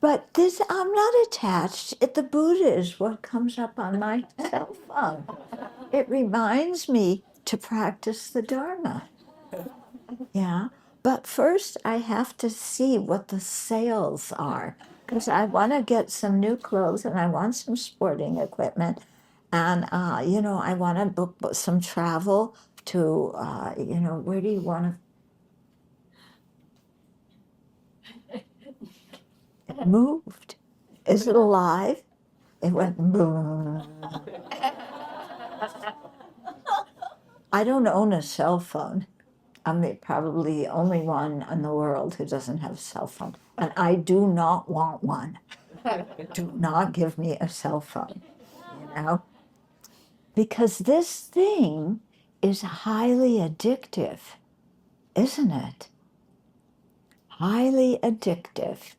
But this, I'm not attached. The Buddha is what comes up on my cell phone. It reminds me to practice the Dharma. Yeah. But first, I have to see what the sales are, because I want to get some new clothes and I want some sporting equipment. And, I want to book some travel to, where do you want to? It moved. Is it alive? It went boom. I don't own a cell phone. I'm probably the only one in the world who doesn't have a cell phone. And I do not want one. Do not give me a cell phone, Because this thing is highly addictive, isn't it? Highly addictive.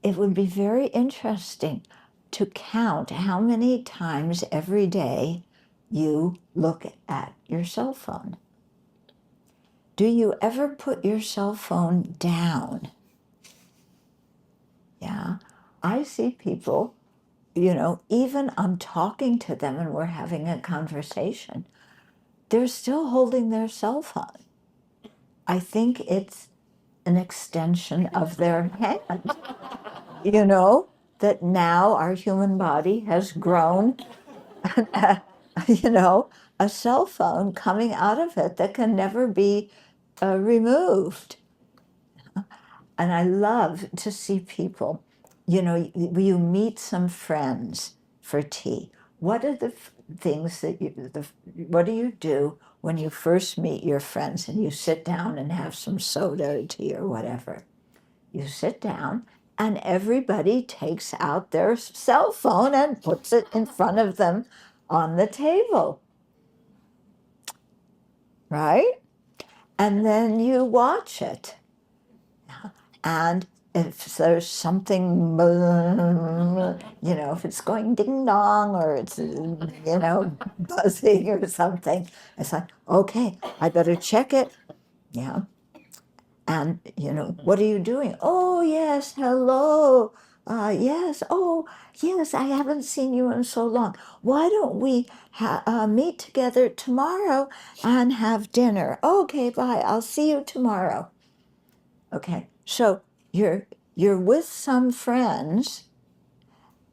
It would be very interesting to count how many times every day you look at your cell phone. do you ever put your cell phone down? Yeah, I see people, even I'm talking to them and we're having a conversation, they're still holding their cell phone. I think it's an extension of their hand, that now our human body has grown, a cell phone coming out of it that can never be removed. And I love to see people, you meet some friends for tea. What are the things what do you do when you first meet your friends and you sit down and have some soda or tea or whatever? You sit down and everybody takes out their cell phone and puts it in front of them on the table, right? And then you watch it. And if there's something, if it's going ding dong or it's, buzzing or something, it's like, okay, I better check it. Yeah. And, what are you doing? Oh, yes, hello. Yes, oh, yes, I haven't seen you in so long. Why don't we meet together tomorrow and have dinner? Okay, bye. I'll see you tomorrow. Okay, so you're with some friends,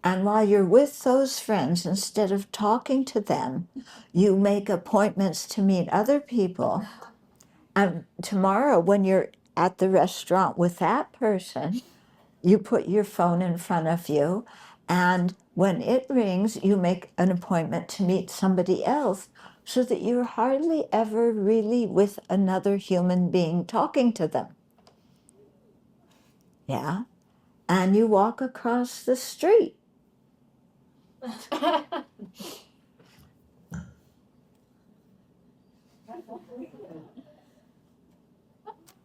and while you're with those friends, instead of talking to them, you make appointments to meet other people. And tomorrow, when you're at the restaurant with that person, you put your phone in front of you, and when it rings, you make an appointment to meet somebody else, so that you're hardly ever really with another human being talking to them. Yeah. And you walk across the street.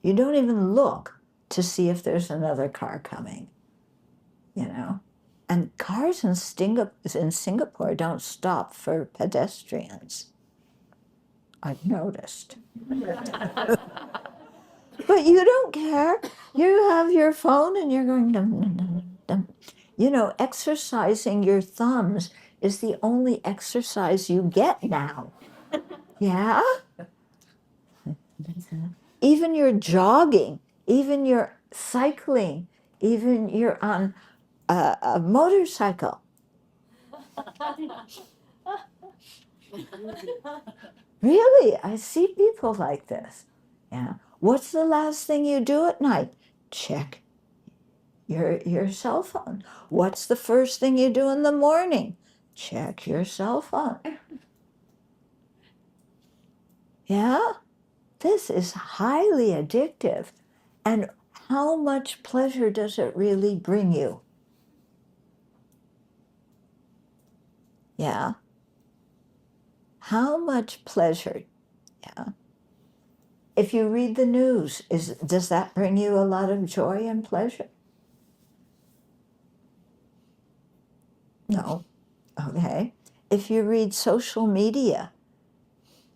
You don't even look to see if there's another car coming, And cars in Singapore don't stop for pedestrians, I've noticed. But you don't care. You have your phone and you're going dum, dum, dum, dum. Exercising your thumbs is the only exercise you get now. Yeah? Even your jogging, even your cycling, even you're on a motorcycle. Really, I see people like this. Yeah. What's the last thing you do at night? Check your cell phone. What's the first thing you do in the morning? Check your cell phone. Yeah? This is highly addictive. And how much pleasure does it really bring you? Yeah. How much pleasure? Yeah. If you read the news, does that bring you a lot of joy and pleasure? No. Okay. If you read social media,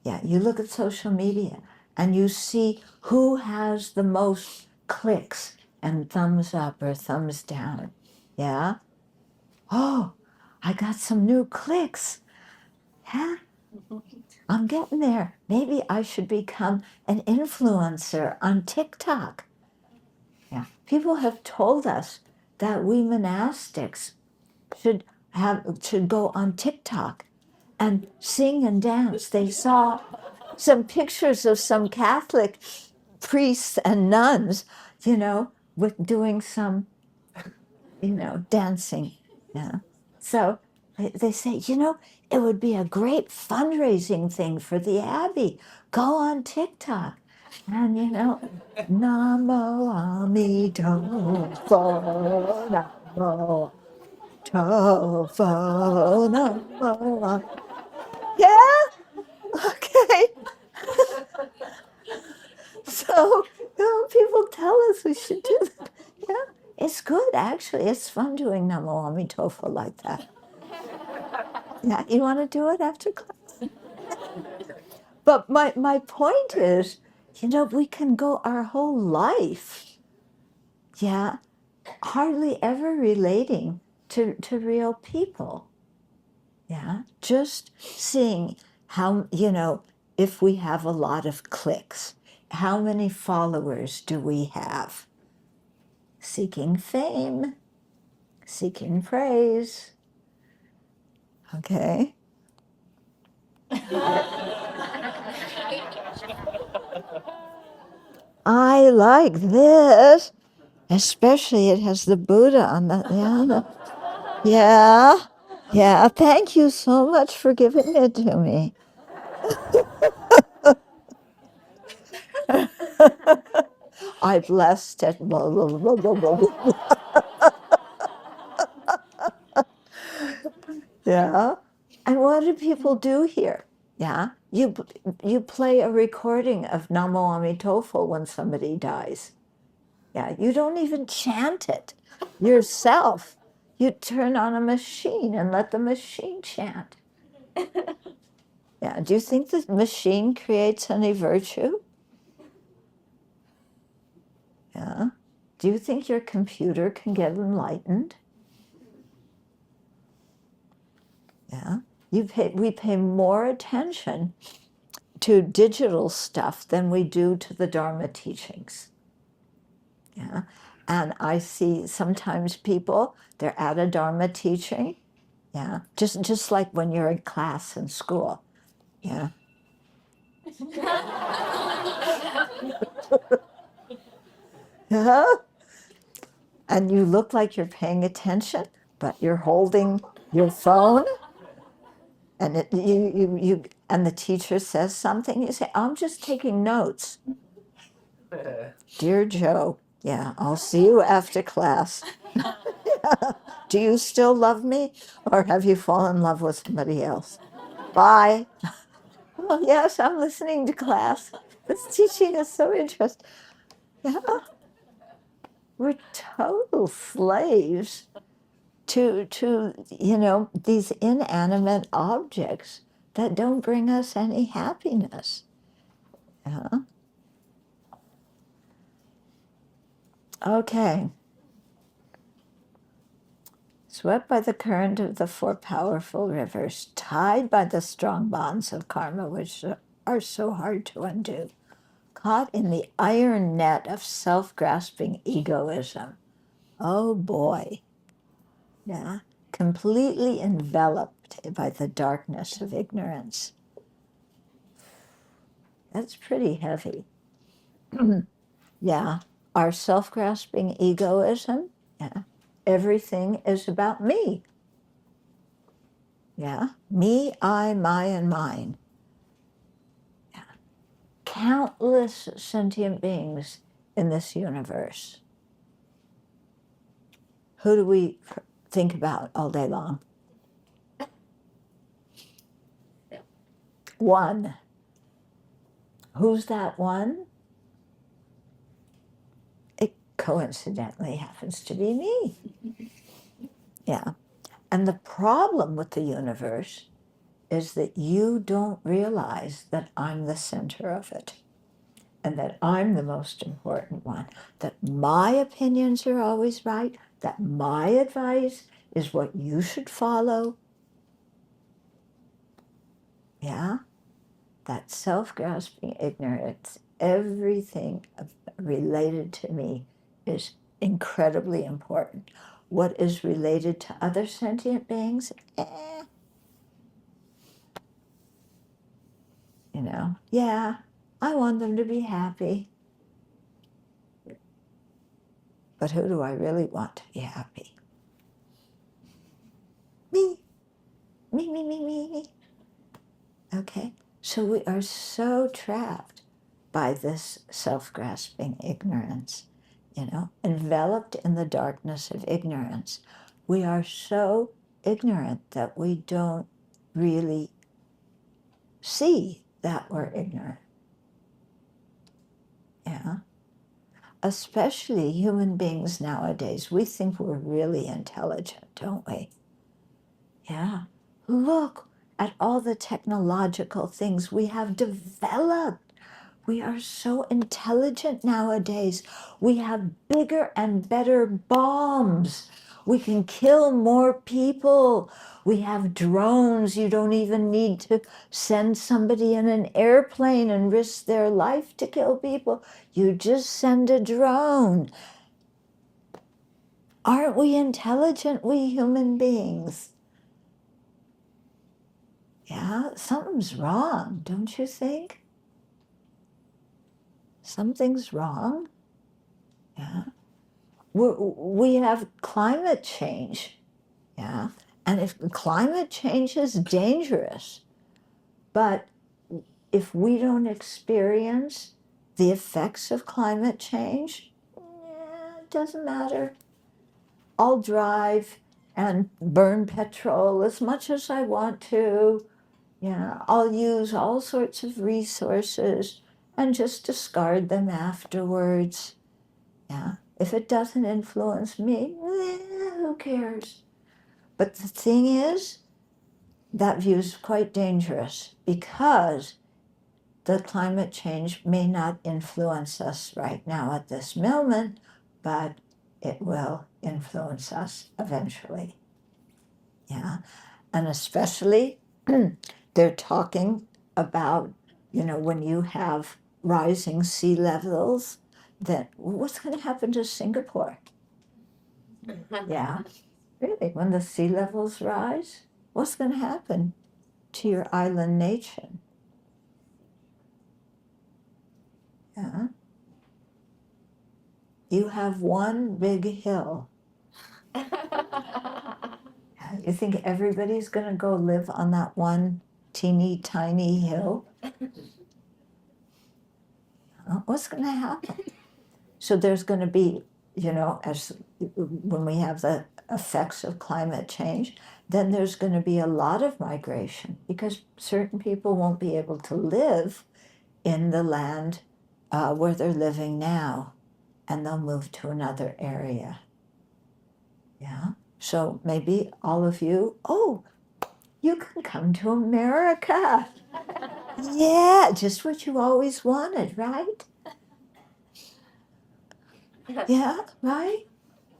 yeah, you look at social media and you see who has the most clicks and thumbs up or thumbs down. Yeah. Oh, I got some new clicks. Yeah. I'm getting there. Maybe I should become an influencer on TikTok. Yeah. People have told us that we monastics should go on TikTok and sing and dance. They saw some pictures of some Catholic priests and nuns, with doing some, dancing. Yeah. So they say, it would be a great fundraising thing for the Abbey. Go on TikTok. And, Namo Amidofo, Namo Tofo, Namo. Yeah? Okay. So, people tell us we should do that. Yeah, it's good, actually. It's fun doing Namo Amitofa like that. Yeah, you want to do it after class? But my point is, we can go our whole life, hardly ever relating to real people. Just seeing how, if we have a lot of clicks, how many followers do we have? Seeking fame, seeking praise. Okay. I like this, especially it has the Buddha on the, yeah. Thank you so much for giving it to me. I blessed it. Blah, blah, blah, blah, blah. Yeah. And what do people do here? Yeah. You play a recording of Namo Amitofu when somebody dies. Yeah. You don't even chant it yourself. You turn on a machine and let the machine chant. Yeah. Do you think the machine creates any virtue? Yeah. Do you think your computer can get enlightened? Yeah. We pay more attention to digital stuff than we do to the Dharma teachings. Yeah. And I see sometimes people, they're at a Dharma teaching. Yeah. Just like when you're in class in school. Yeah. Yeah. And you look like you're paying attention, but you're holding your phone. And and the teacher says something, you say, I'm just taking notes. Dear Joe, yeah, I'll see you after class. Do you still love me, or have you fallen in love with somebody else? Bye. Oh, yes, I'm listening to class. This teaching is so interesting. Yeah. We're total slaves to these inanimate objects that don't bring us any happiness. Yeah. Okay. Swept by the current of the four powerful rivers, tied by the strong bonds of karma, which are so hard to undo, caught in the iron net of self-grasping egoism. Oh boy. Yeah. Completely enveloped by the darkness of ignorance. That's pretty heavy. Yeah. Our self-grasping egoism, yeah. Everything is about me. Yeah. Me, I, my, and mine. Yeah. Countless sentient beings in this universe. Who do we think about all day long? One. Who's that one? It coincidentally happens to be me. Yeah. And the problem with the universe is that you don't realize that I'm the center of it and that I'm the most important one, that my opinions are always right, that my advice is what you should follow. Yeah? That self-grasping ignorance, everything related to me is incredibly important. What is related to other sentient beings? Yeah, I want them to be happy. But who do I really want to be happy? Me. Me, me, me, me, me. Okay? So we are so trapped by this self-grasping ignorance, enveloped in the darkness of ignorance. We are so ignorant that we don't really see that we're ignorant. Yeah. Especially human beings nowadays, we think we're really intelligent, don't we? Yeah. Look at all the technological things we have developed. We are so intelligent nowadays. We have bigger and better bombs. We can kill more people. We have drones. You don't even need to send somebody in an airplane and risk their life to kill people. You just send a drone. Aren't we intelligent, we human beings? Yeah, something's wrong, don't you think? Something's wrong. Yeah. We have climate change. Yeah. And if climate change is dangerous, but if we don't experience the effects of climate change, it doesn't matter. I'll drive and burn petrol as much as I want to. Yeah, I'll use all sorts of resources and just discard them afterwards. Yeah, if it doesn't influence me, who cares? But the thing is, that view is quite dangerous because the climate change may not influence us right now at this moment, but it will influence us eventually. Yeah, and especially they're talking about, when you have rising sea levels, then what's going to happen to Singapore? Yeah, really, when the sea levels rise, what's going to happen to your island nation? Yeah. You have one big hill. You think everybody's going to go live on that one teeny tiny hill? What's going to happen? So there's going to be, as when we have the effects of climate change, then there's going to be a lot of migration because certain people won't be able to live in the land where they're living now, and they'll move to another area. Yeah. So maybe all of you, you can come to America. Yeah, just what you always wanted, right? Yeah, right?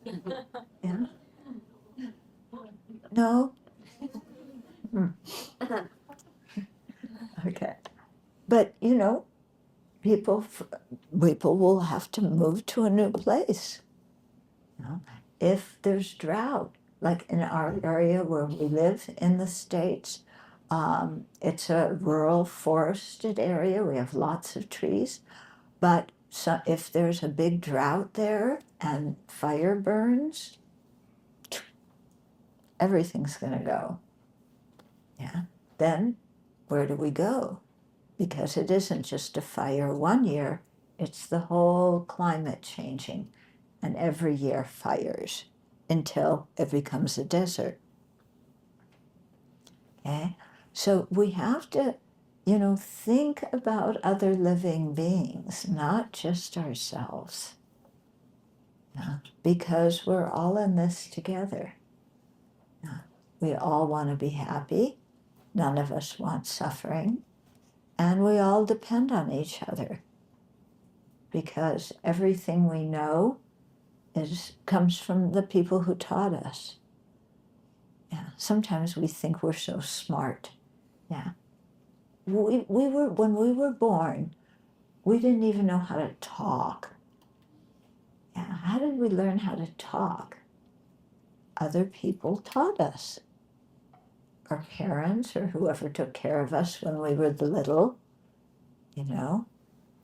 Yeah. No? Okay. But, people will have to move to a new place. If there's drought, like in our area where we live in the States, it's a rural forested area. We have lots of trees. But if there's a big drought there and fire burns, everything's going to go. Yeah. Then where do we go? Because it isn't just a fire one year, it's the whole climate changing. And every year fires until it becomes a desert. Okay? So we have to, think about other living beings, not just ourselves. Because we're all in this together. We all want to be happy. None of us want suffering. And we all depend on each other. Because everything we know comes from the people who taught us. Yeah. Sometimes we think we're so smart. Yeah. When we were born, we didn't even know how to talk. Yeah. How did we learn how to talk? Other people taught us. Our parents or whoever took care of us when we were little,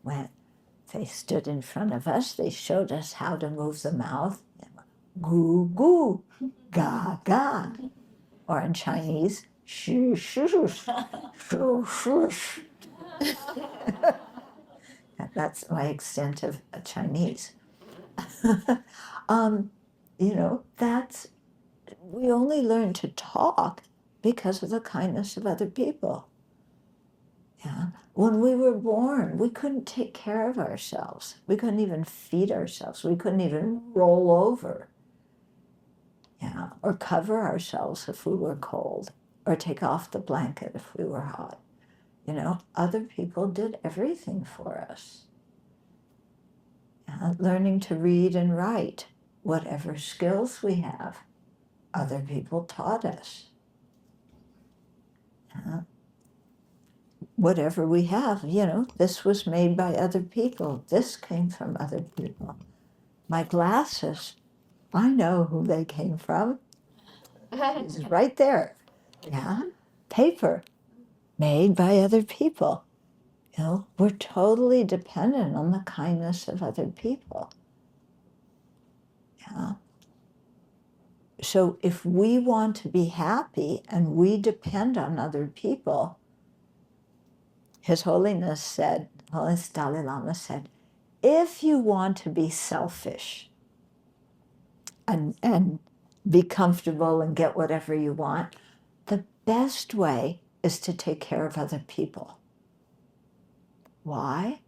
when they stood in front of us, they showed us how to move the mouth. Goo goo, ga ga. Or in Chinese, shu shu, shu shu. That's my extent of Chinese. We only learn to talk because of the kindness of other people. Yeah. When we were born, we couldn't take care of ourselves. We couldn't even feed ourselves. We couldn't even roll over. Yeah. Or cover ourselves if we were cold. Or take off the blanket if we were hot. You know, other people did everything for us. Learning to read and write, whatever skills we have, other people taught us. Whatever we have, you know, this was made by other people. This came from other people. My glasses, I know who they came from. It's right there. Yeah. Paper, made by other people. You know, we're totally dependent on the kindness of other people. Yeah. So if we want to be happy and we depend on other people, His Holiness said, Holiness Dalai Lama said, if you want to be selfish and be comfortable and get whatever you want, the best way is to take care of other people. Why?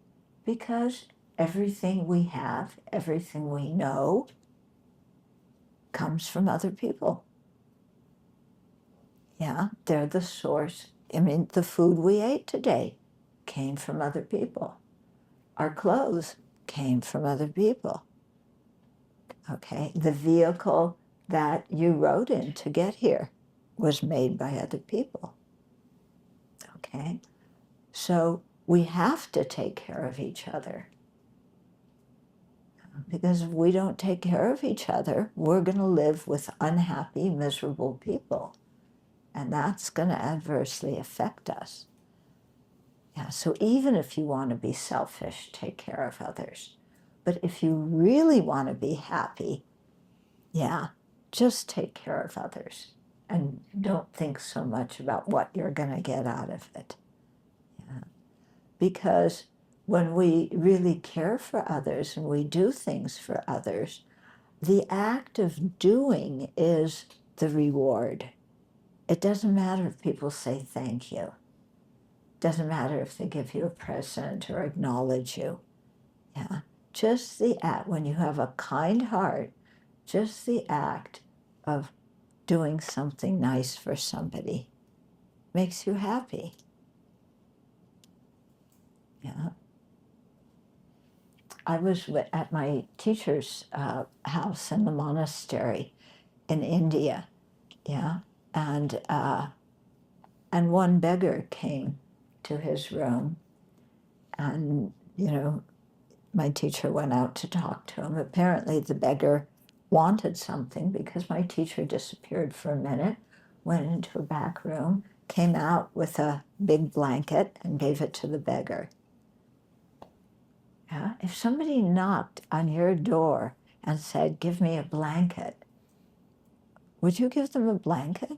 Because everything we have, everything we know, comes from other people. Yeah, they're the source. I mean, the food we ate today came from other people. Our clothes came from other people. Okay, the vehicle that you rode in to get here was made by other people. Okay, so we have to take care of each other. Because if we don't take care of each other, we're going to live with unhappy, miserable people. And that's going to adversely affect us. Yeah, so even if you want to be selfish, take care of others. But if you really want to be happy, yeah, just take care of others. And don't think so much about what you're going to get out of it. Yeah. Because when we really care for others and we do things for others, the act of doing is the reward. It doesn't matter if people say thank you. It doesn't matter if they give you a present or acknowledge you. Yeah, just the act, when you have a kind heart, just the act of doing something nice for somebody makes you happy. Yeah. I was at my teacher's house in the monastery in India, yeah, and one beggar came to his room, and you know, my teacher went out to talk to him. Apparently, the beggar wanted something because my teacher disappeared for a minute, went into a back room, came out with a big blanket and gave it to the beggar. Yeah? If somebody knocked on your door and said, "Give me a blanket," would you give them a blanket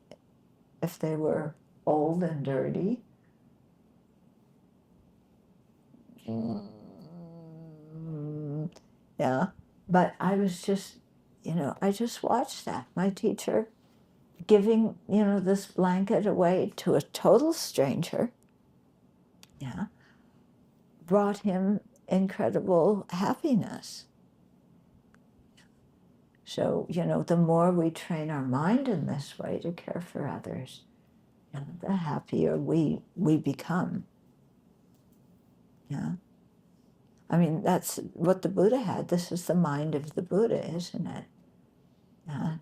if they were old and dirty? Yeah, but I was just, you know, I just watched that. My teacher giving, you know, this blanket away to a total stranger, yeah, brought him incredible happiness. So, you know, the more we train our mind in this way to care for others, you know, the happier we become. Yeah. I mean, that's what the Buddha had. This is the mind of the Buddha, isn't it?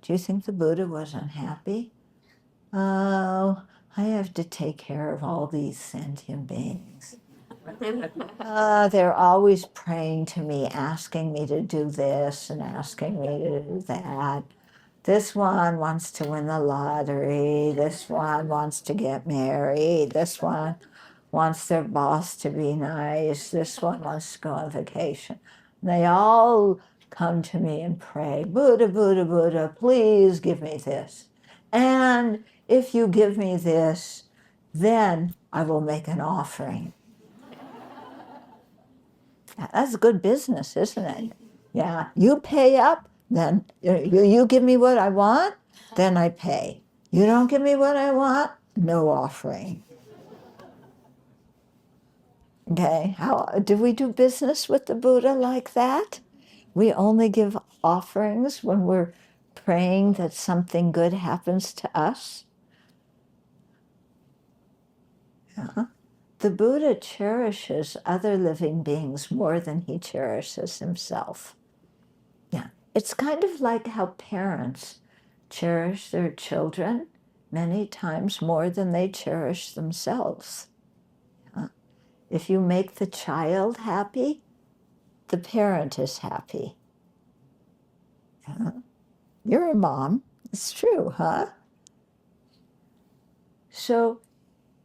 Do you think the Buddha was unhappy? Oh, I have to take care of all these sentient beings. They're always praying to me, asking me to do this and asking me to do that. This one wants to win the lottery. This one wants to get married. This one wants their boss to be nice. This one wants to go on vacation. They all come to me and pray, Buddha, Buddha, Buddha, please give me this. And if you give me this, then I will make an offering. That's good business, isn't it? Yeah, you pay up, then you give me what I want, then I pay. You don't give me what I want, no offering. Okay, how do we do business with the Buddha like that? We only give offerings when we're praying that something good happens to us. Yeah. the Buddha cherishes other living beings more than he cherishes himself. Yeah, it's kind of like how parents cherish their children many times more than they cherish themselves. Yeah. If you make the child happy, the parent is happy. Yeah. You're a mom. It's true, huh? So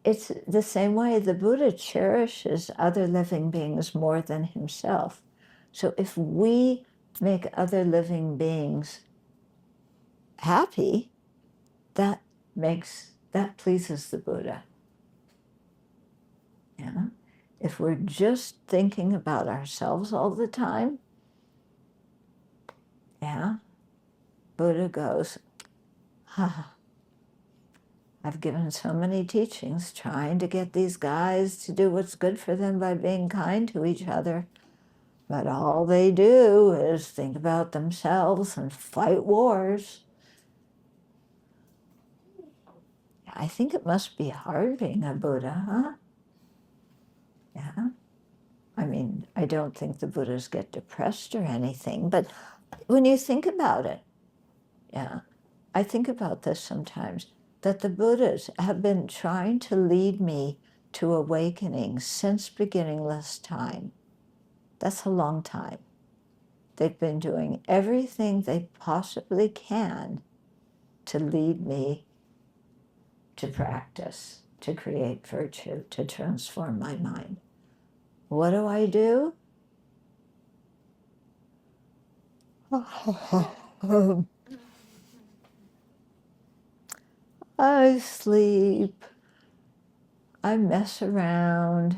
it's the same way the Buddha cherishes other living beings more than himself. So if we make other living beings happy, that pleases the Buddha. Yeah. If we're just thinking about ourselves all the time, yeah, Buddha goes, I've given so many teachings trying to get these guys to do what's good for them by being kind to each other. But all they do is think about themselves and fight wars. I think it must be hard being a Buddha, huh? Yeah. I mean, I don't think the Buddhas get depressed or anything, but when you think about it, yeah, I think about this sometimes, that the Buddhas have been trying to lead me to awakening since beginningless time. That's a long time. They've been doing everything they possibly can to lead me to practice, to create virtue, to transform my mind. What do? I sleep, I mess around,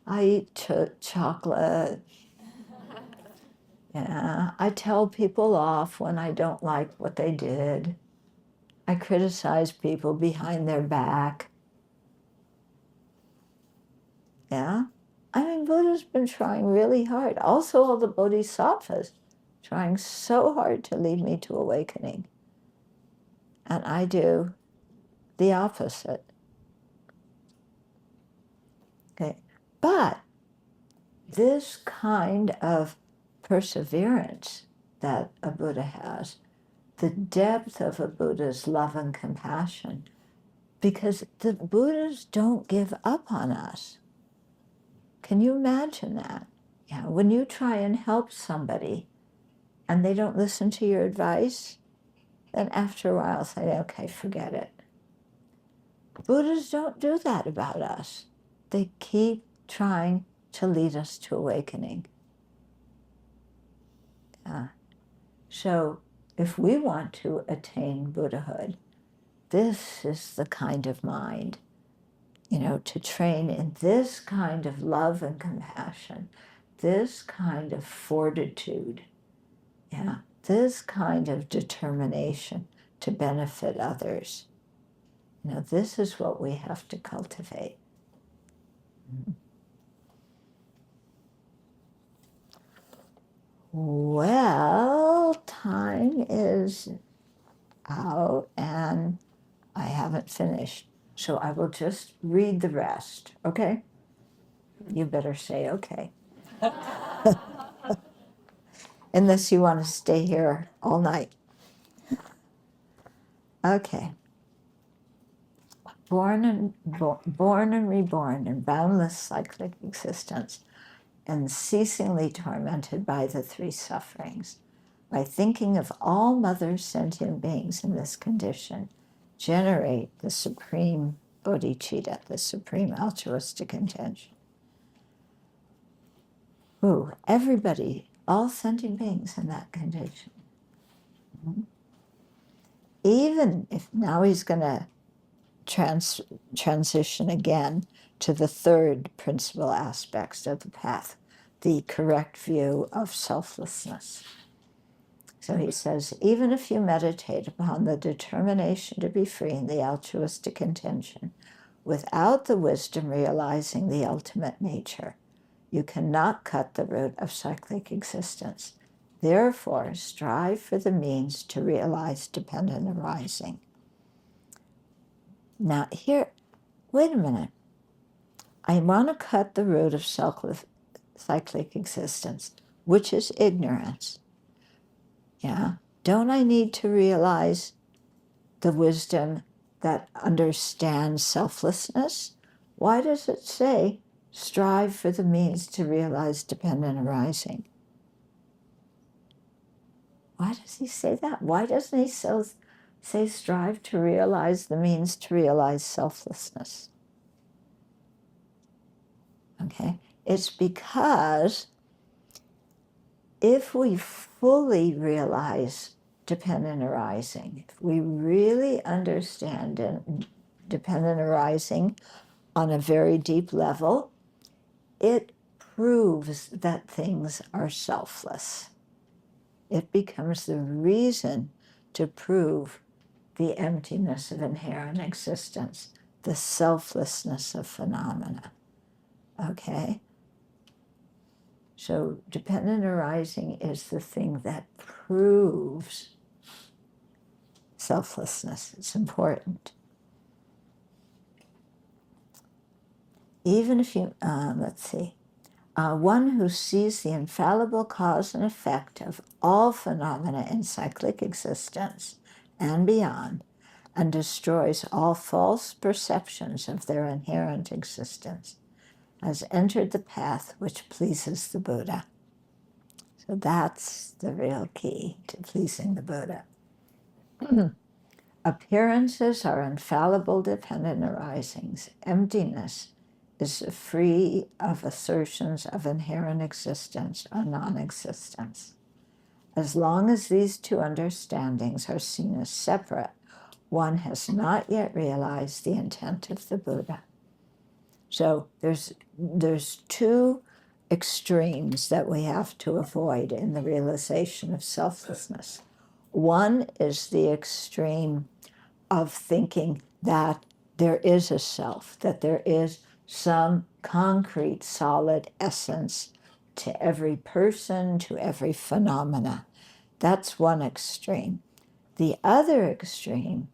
I eat chocolate. Yeah, I tell people off when I don't like what they did. I criticize people behind their back. Yeah, I mean, Buddha's been trying really hard. Also, all the bodhisattvas trying so hard to lead me to awakening. And I do the opposite. Okay, but this kind of perseverance that a Buddha has, the depth of a Buddha's love and compassion, because the Buddhas don't give up on us. Can you imagine that? Yeah, when you try and help somebody and they don't listen to your advice, then after a while say, okay, forget it. Buddhas don't do that about us. They keep trying to lead us to awakening. So if we want to attain Buddhahood, this is the kind of mind, to train in this kind of love and compassion, this kind of fortitude, this kind of determination to benefit others. This is what we have to cultivate. Well, time is out and I haven't finished, so I will just read the rest, okay? You better say okay. Unless you want to stay here all night. Okay. Born and reborn in boundless cyclic existence, and ceasingly tormented by the three sufferings. By thinking of all mother sentient beings in this condition, generate the supreme bodhicitta, the supreme altruistic intention. Ooh, everybody, all sentient beings in that condition. Even if now he's going to transition again to the third principal aspects of the path, the correct view of selflessness. So he says, even if you meditate upon the determination to be free in the altruistic intention, without the wisdom realizing the ultimate nature, you cannot cut the root of cyclic existence. Therefore, strive for the means to realize dependent arising. Now here, wait a minute. I want to cut the root of cyclic existence, which is ignorance. Yeah. Don't I need to realize the wisdom that understands selflessness? Why does it say, strive for the means to realize dependent arising? Why does he say that? Why doesn't he say, strive to realize the means to realize selflessness? Okay, it's because if we fully realize dependent arising, if we really understand dependent arising on a very deep level, it proves that things are selfless. It becomes the reason to prove the emptiness of inherent existence, the selflessness of phenomena. Okay? So dependent arising is the thing that proves selflessness. It's important. Even if you, let's see, one who sees the infallible cause and effect of all phenomena in cyclic existence and beyond, and destroys all false perceptions of their inherent existence, has entered the path which pleases the Buddha. So that's the real key to pleasing the Buddha. Appearances are infallible dependent arisings. Emptiness is free of assertions of inherent existence or non-existence. As long as these two understandings are seen as separate, one has not yet realized the intent of the Buddha. So there's two extremes that we have to avoid in the realization of selflessness. One is the extreme of thinking that there is a self, that there is some concrete, solid essence to every person, to every phenomena. That's one extreme. The other extreme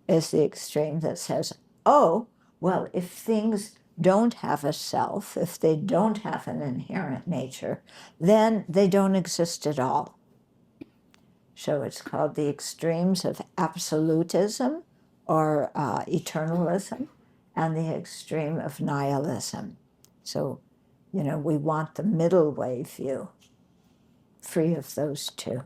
is the extreme that says, oh, well, if things don't have a self, if they don't have an inherent nature, then they don't exist at all. So it's called the extremes of absolutism or eternalism and the extreme of nihilism. So, we want the middle way view, free of those two.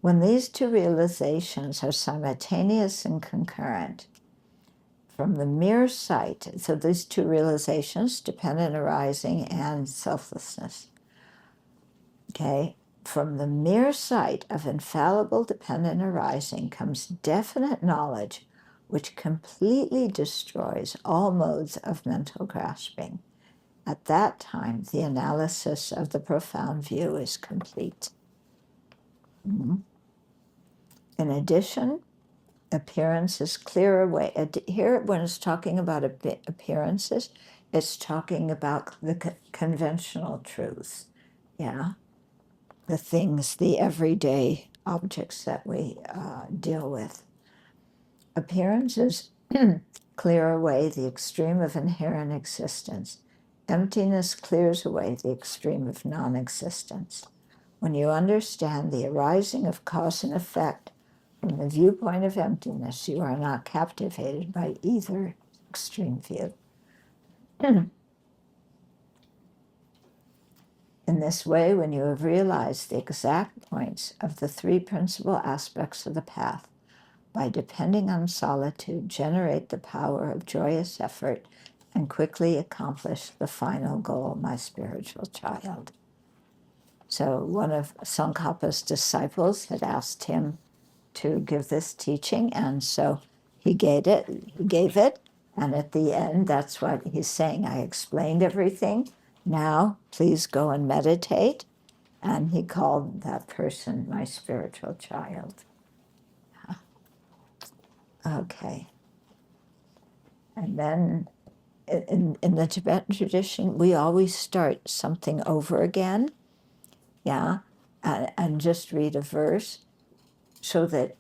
When these two realizations are simultaneous and concurrent, from the mere sight, so these two realizations, dependent arising and selflessness, okay, from the mere sight of infallible dependent arising comes definite knowledge which completely destroys all modes of mental grasping. At that time, the analysis of the profound view is complete. Mm-hmm. In addition, appearances clear away. Here, when it's talking about appearances, it's talking about the conventional truths. Yeah. The things, the everyday objects that we deal with. Appearances clear away the extreme of inherent existence. Emptiness clears away the extreme of non-existence. When you understand the arising of cause and effect from the viewpoint of emptiness, you are not captivated by either extreme view. In this way, when you have realized the exact points of the three principal aspects of the path, by depending on solitude, generate the power of joyous effort and quickly accomplish the final goal, my spiritual child. So one of Tsongkhapa's disciples had asked him to give this teaching, and so he gave it, and at the end, that's what he's saying. I explained everything. Now, please go and meditate. And he called that person my spiritual child. Okay. And then in the Tibetan tradition, we always start something over again, yeah, and just read a verse so that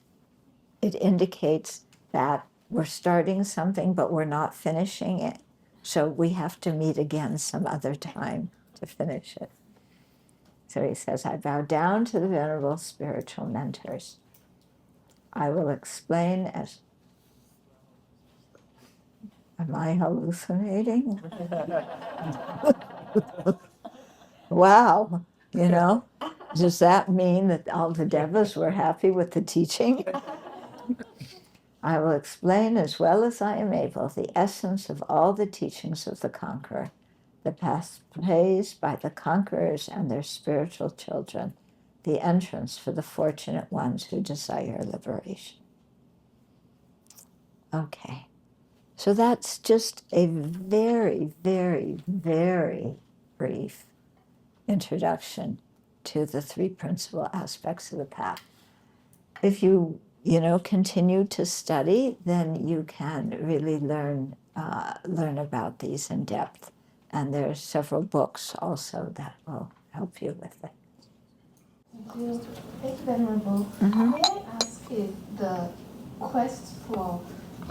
it indicates that we're starting something, but we're not finishing it. So we have to meet again some other time to finish it. So he says, I bow down to the venerable spiritual mentors. I will explain as, am I hallucinating? Wow, you know, does that mean that all the devas were happy with the teaching? I will explain as well as I am able the essence of all the teachings of the conqueror, the path blazed by the conquerors and their spiritual children, the entrance for the fortunate ones who desire liberation. Okay, so that's just a very, very, very brief introduction to the three principal aspects of the path. If you continue to study, then you can really learn about these in depth. And there's several books also that will help you with it. Thank you. Thank you, Venerable. May I ask if the quest for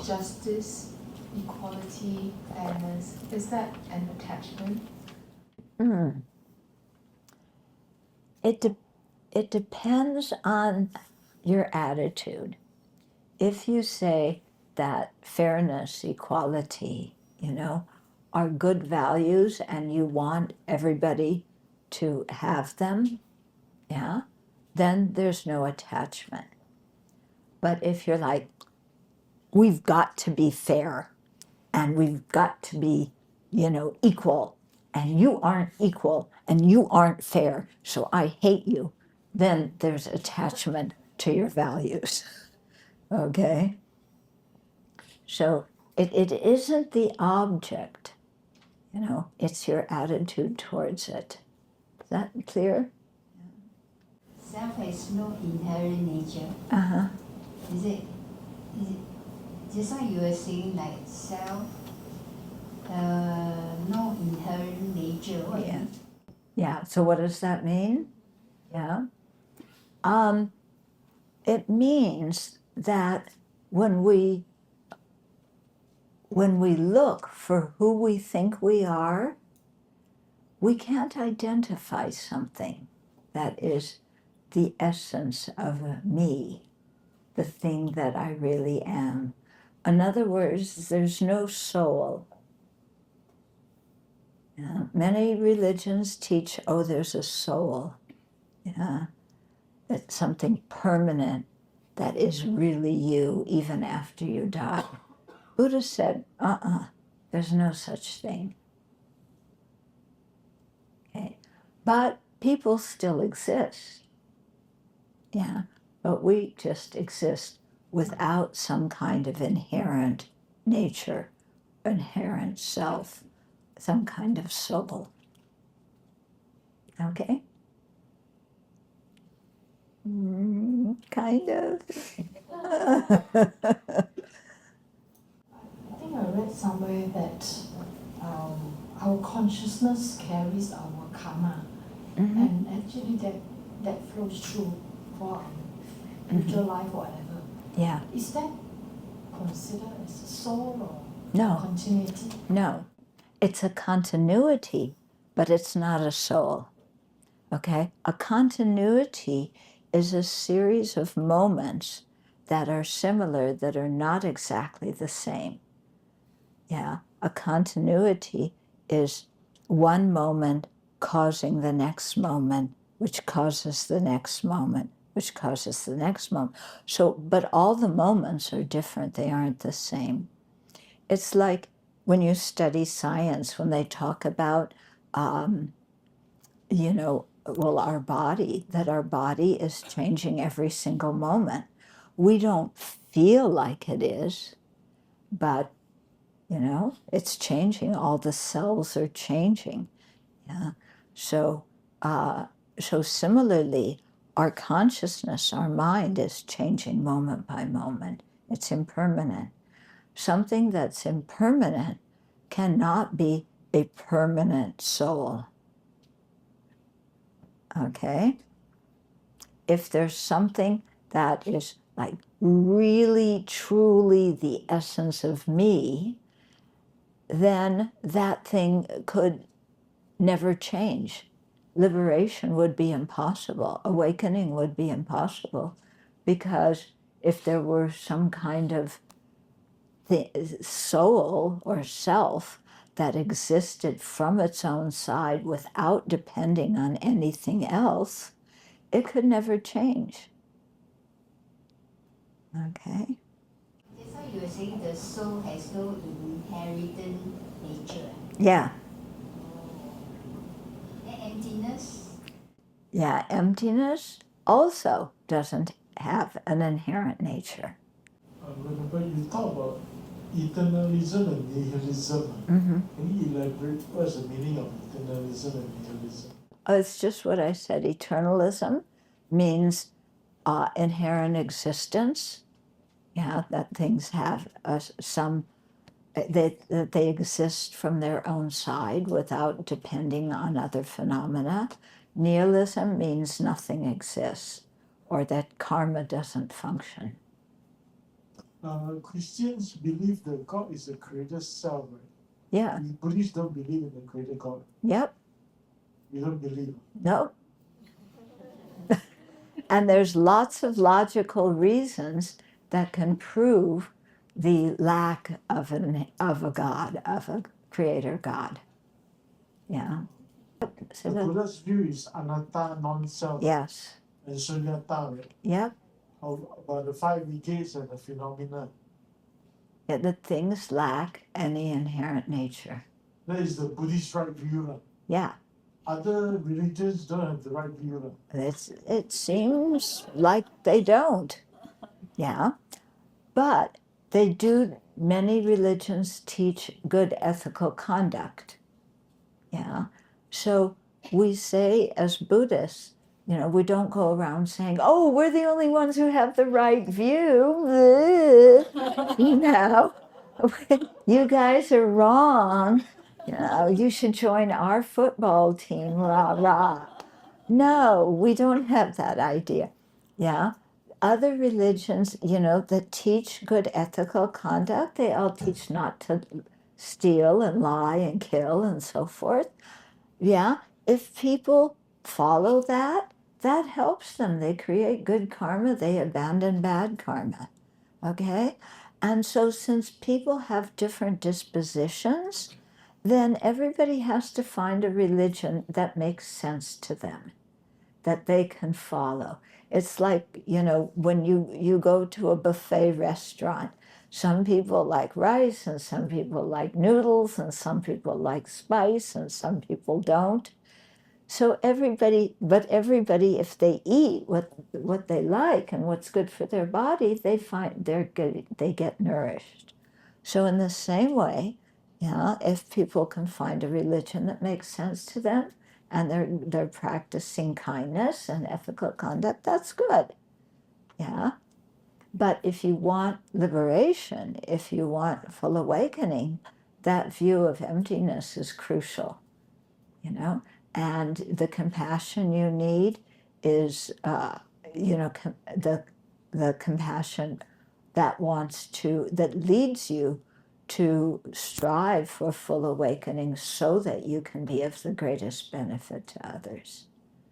justice, equality, fairness, is that an attachment? It depends on your attitude. If you say that fairness, equality, are good values and you want everybody to have them, yeah, then there's no attachment. But if you're like, we've got to be fair and we've got to be, equal, and you aren't equal and you aren't fair, so I hate you, then there's attachment to your values. Okay? So it isn't the object, it's your attitude towards it. Is that clear? Self has no inherent nature. Uh-huh. Is it just like you were saying, like self, no inherent nature? What Yeah. Yeah. So what does that mean? Yeah. It means that when we look for who we think we are, we can't identify something that is the essence of me, the thing that I really am. In other words, there's no soul. Yeah. Many religions teach, oh, there's a soul. Yeah. It's something permanent that is really you even after you die. Buddha said, there's no such thing. Okay. But people still exist. Yeah. But we just exist without some kind of inherent nature, inherent self, some kind of soul. Okay? Kind of. I think I read somewhere that our consciousness carries our karma, and actually that flows through for our future life or whatever. Yeah. Is that considered as a soul or No. continuity? No. It's a continuity, but it's not a soul. Okay? A continuity is a series of moments that are similar, that are not exactly the same. Yeah. A continuity is one moment causing the next moment, which causes the next moment, which causes the next moment. So, but all the moments are different. They aren't the same. It's like when you study science, when they talk about, our body, that our body is changing every single moment. We don't feel like it is, but, it's changing. All the cells are changing. Yeah. So similarly, our consciousness, our mind is changing moment by moment. It's impermanent. Something that's impermanent cannot be a permanent soul. Okay? If there's something that is like really, truly the essence of me, then that thing could never change. Liberation would be impossible. Awakening would be impossible, because if there were some kind of soul or self that existed from its own side without depending on anything else, it could never change. Okay? Just now you were saying the soul has no inherent nature. Yeah. And emptiness? Yeah, emptiness also doesn't have an inherent nature. Whenever you talk about eternalism and nihilism, Mm-hmm. can you elaborate what's the meaning of eternalism and nihilism? It's just what I said. Eternalism means inherent existence. Yeah, that things have that they exist from their own side without depending on other phenomena. Nihilism means nothing exists, or that karma doesn't function. Christians believe that God is the creator self, right? Yeah. We Buddhists don't believe in the creator God. Yep. We don't believe. No. And there's lots of logical reasons that can prove the lack of a God, of a creator God. Yeah. The Buddha's view is anatta, non-self, Yes. and sunyata, right? Yep. About the 5 decades and the phenomena. Yeah, that things lack any inherent nature. That is the Buddhist right view. Yeah. Other religions don't have the right view. It seems like they don't. Yeah. But they do, many religions teach good ethical conduct. Yeah. So we say as Buddhists, we don't go around saying, oh, we're the only ones who have the right view. You guys are wrong. You should join our football team, rah, rah. No, we don't have that idea. Yeah. Other religions, that teach good ethical conduct, they all teach not to steal and lie and kill and so forth. Yeah. If people follow that, that helps them. They create good karma, they abandon bad karma. Okay? And so since people have different dispositions, then everybody has to find a religion that makes sense to them, that they can follow. It's like, when you go to a buffet restaurant, some people like rice and some people like noodles and some people like spice and some people don't. So everybody, if they eat what they like and what's good for their body, they find they get nourished. So in the same way, if people can find a religion that makes sense to them and they're practicing kindness and ethical conduct, that's good. Yeah. But if you want liberation, if you want full awakening, that view of emptiness is crucial. And the compassion you need is, the compassion that leads you to strive for full awakening so that you can be of the greatest benefit to others.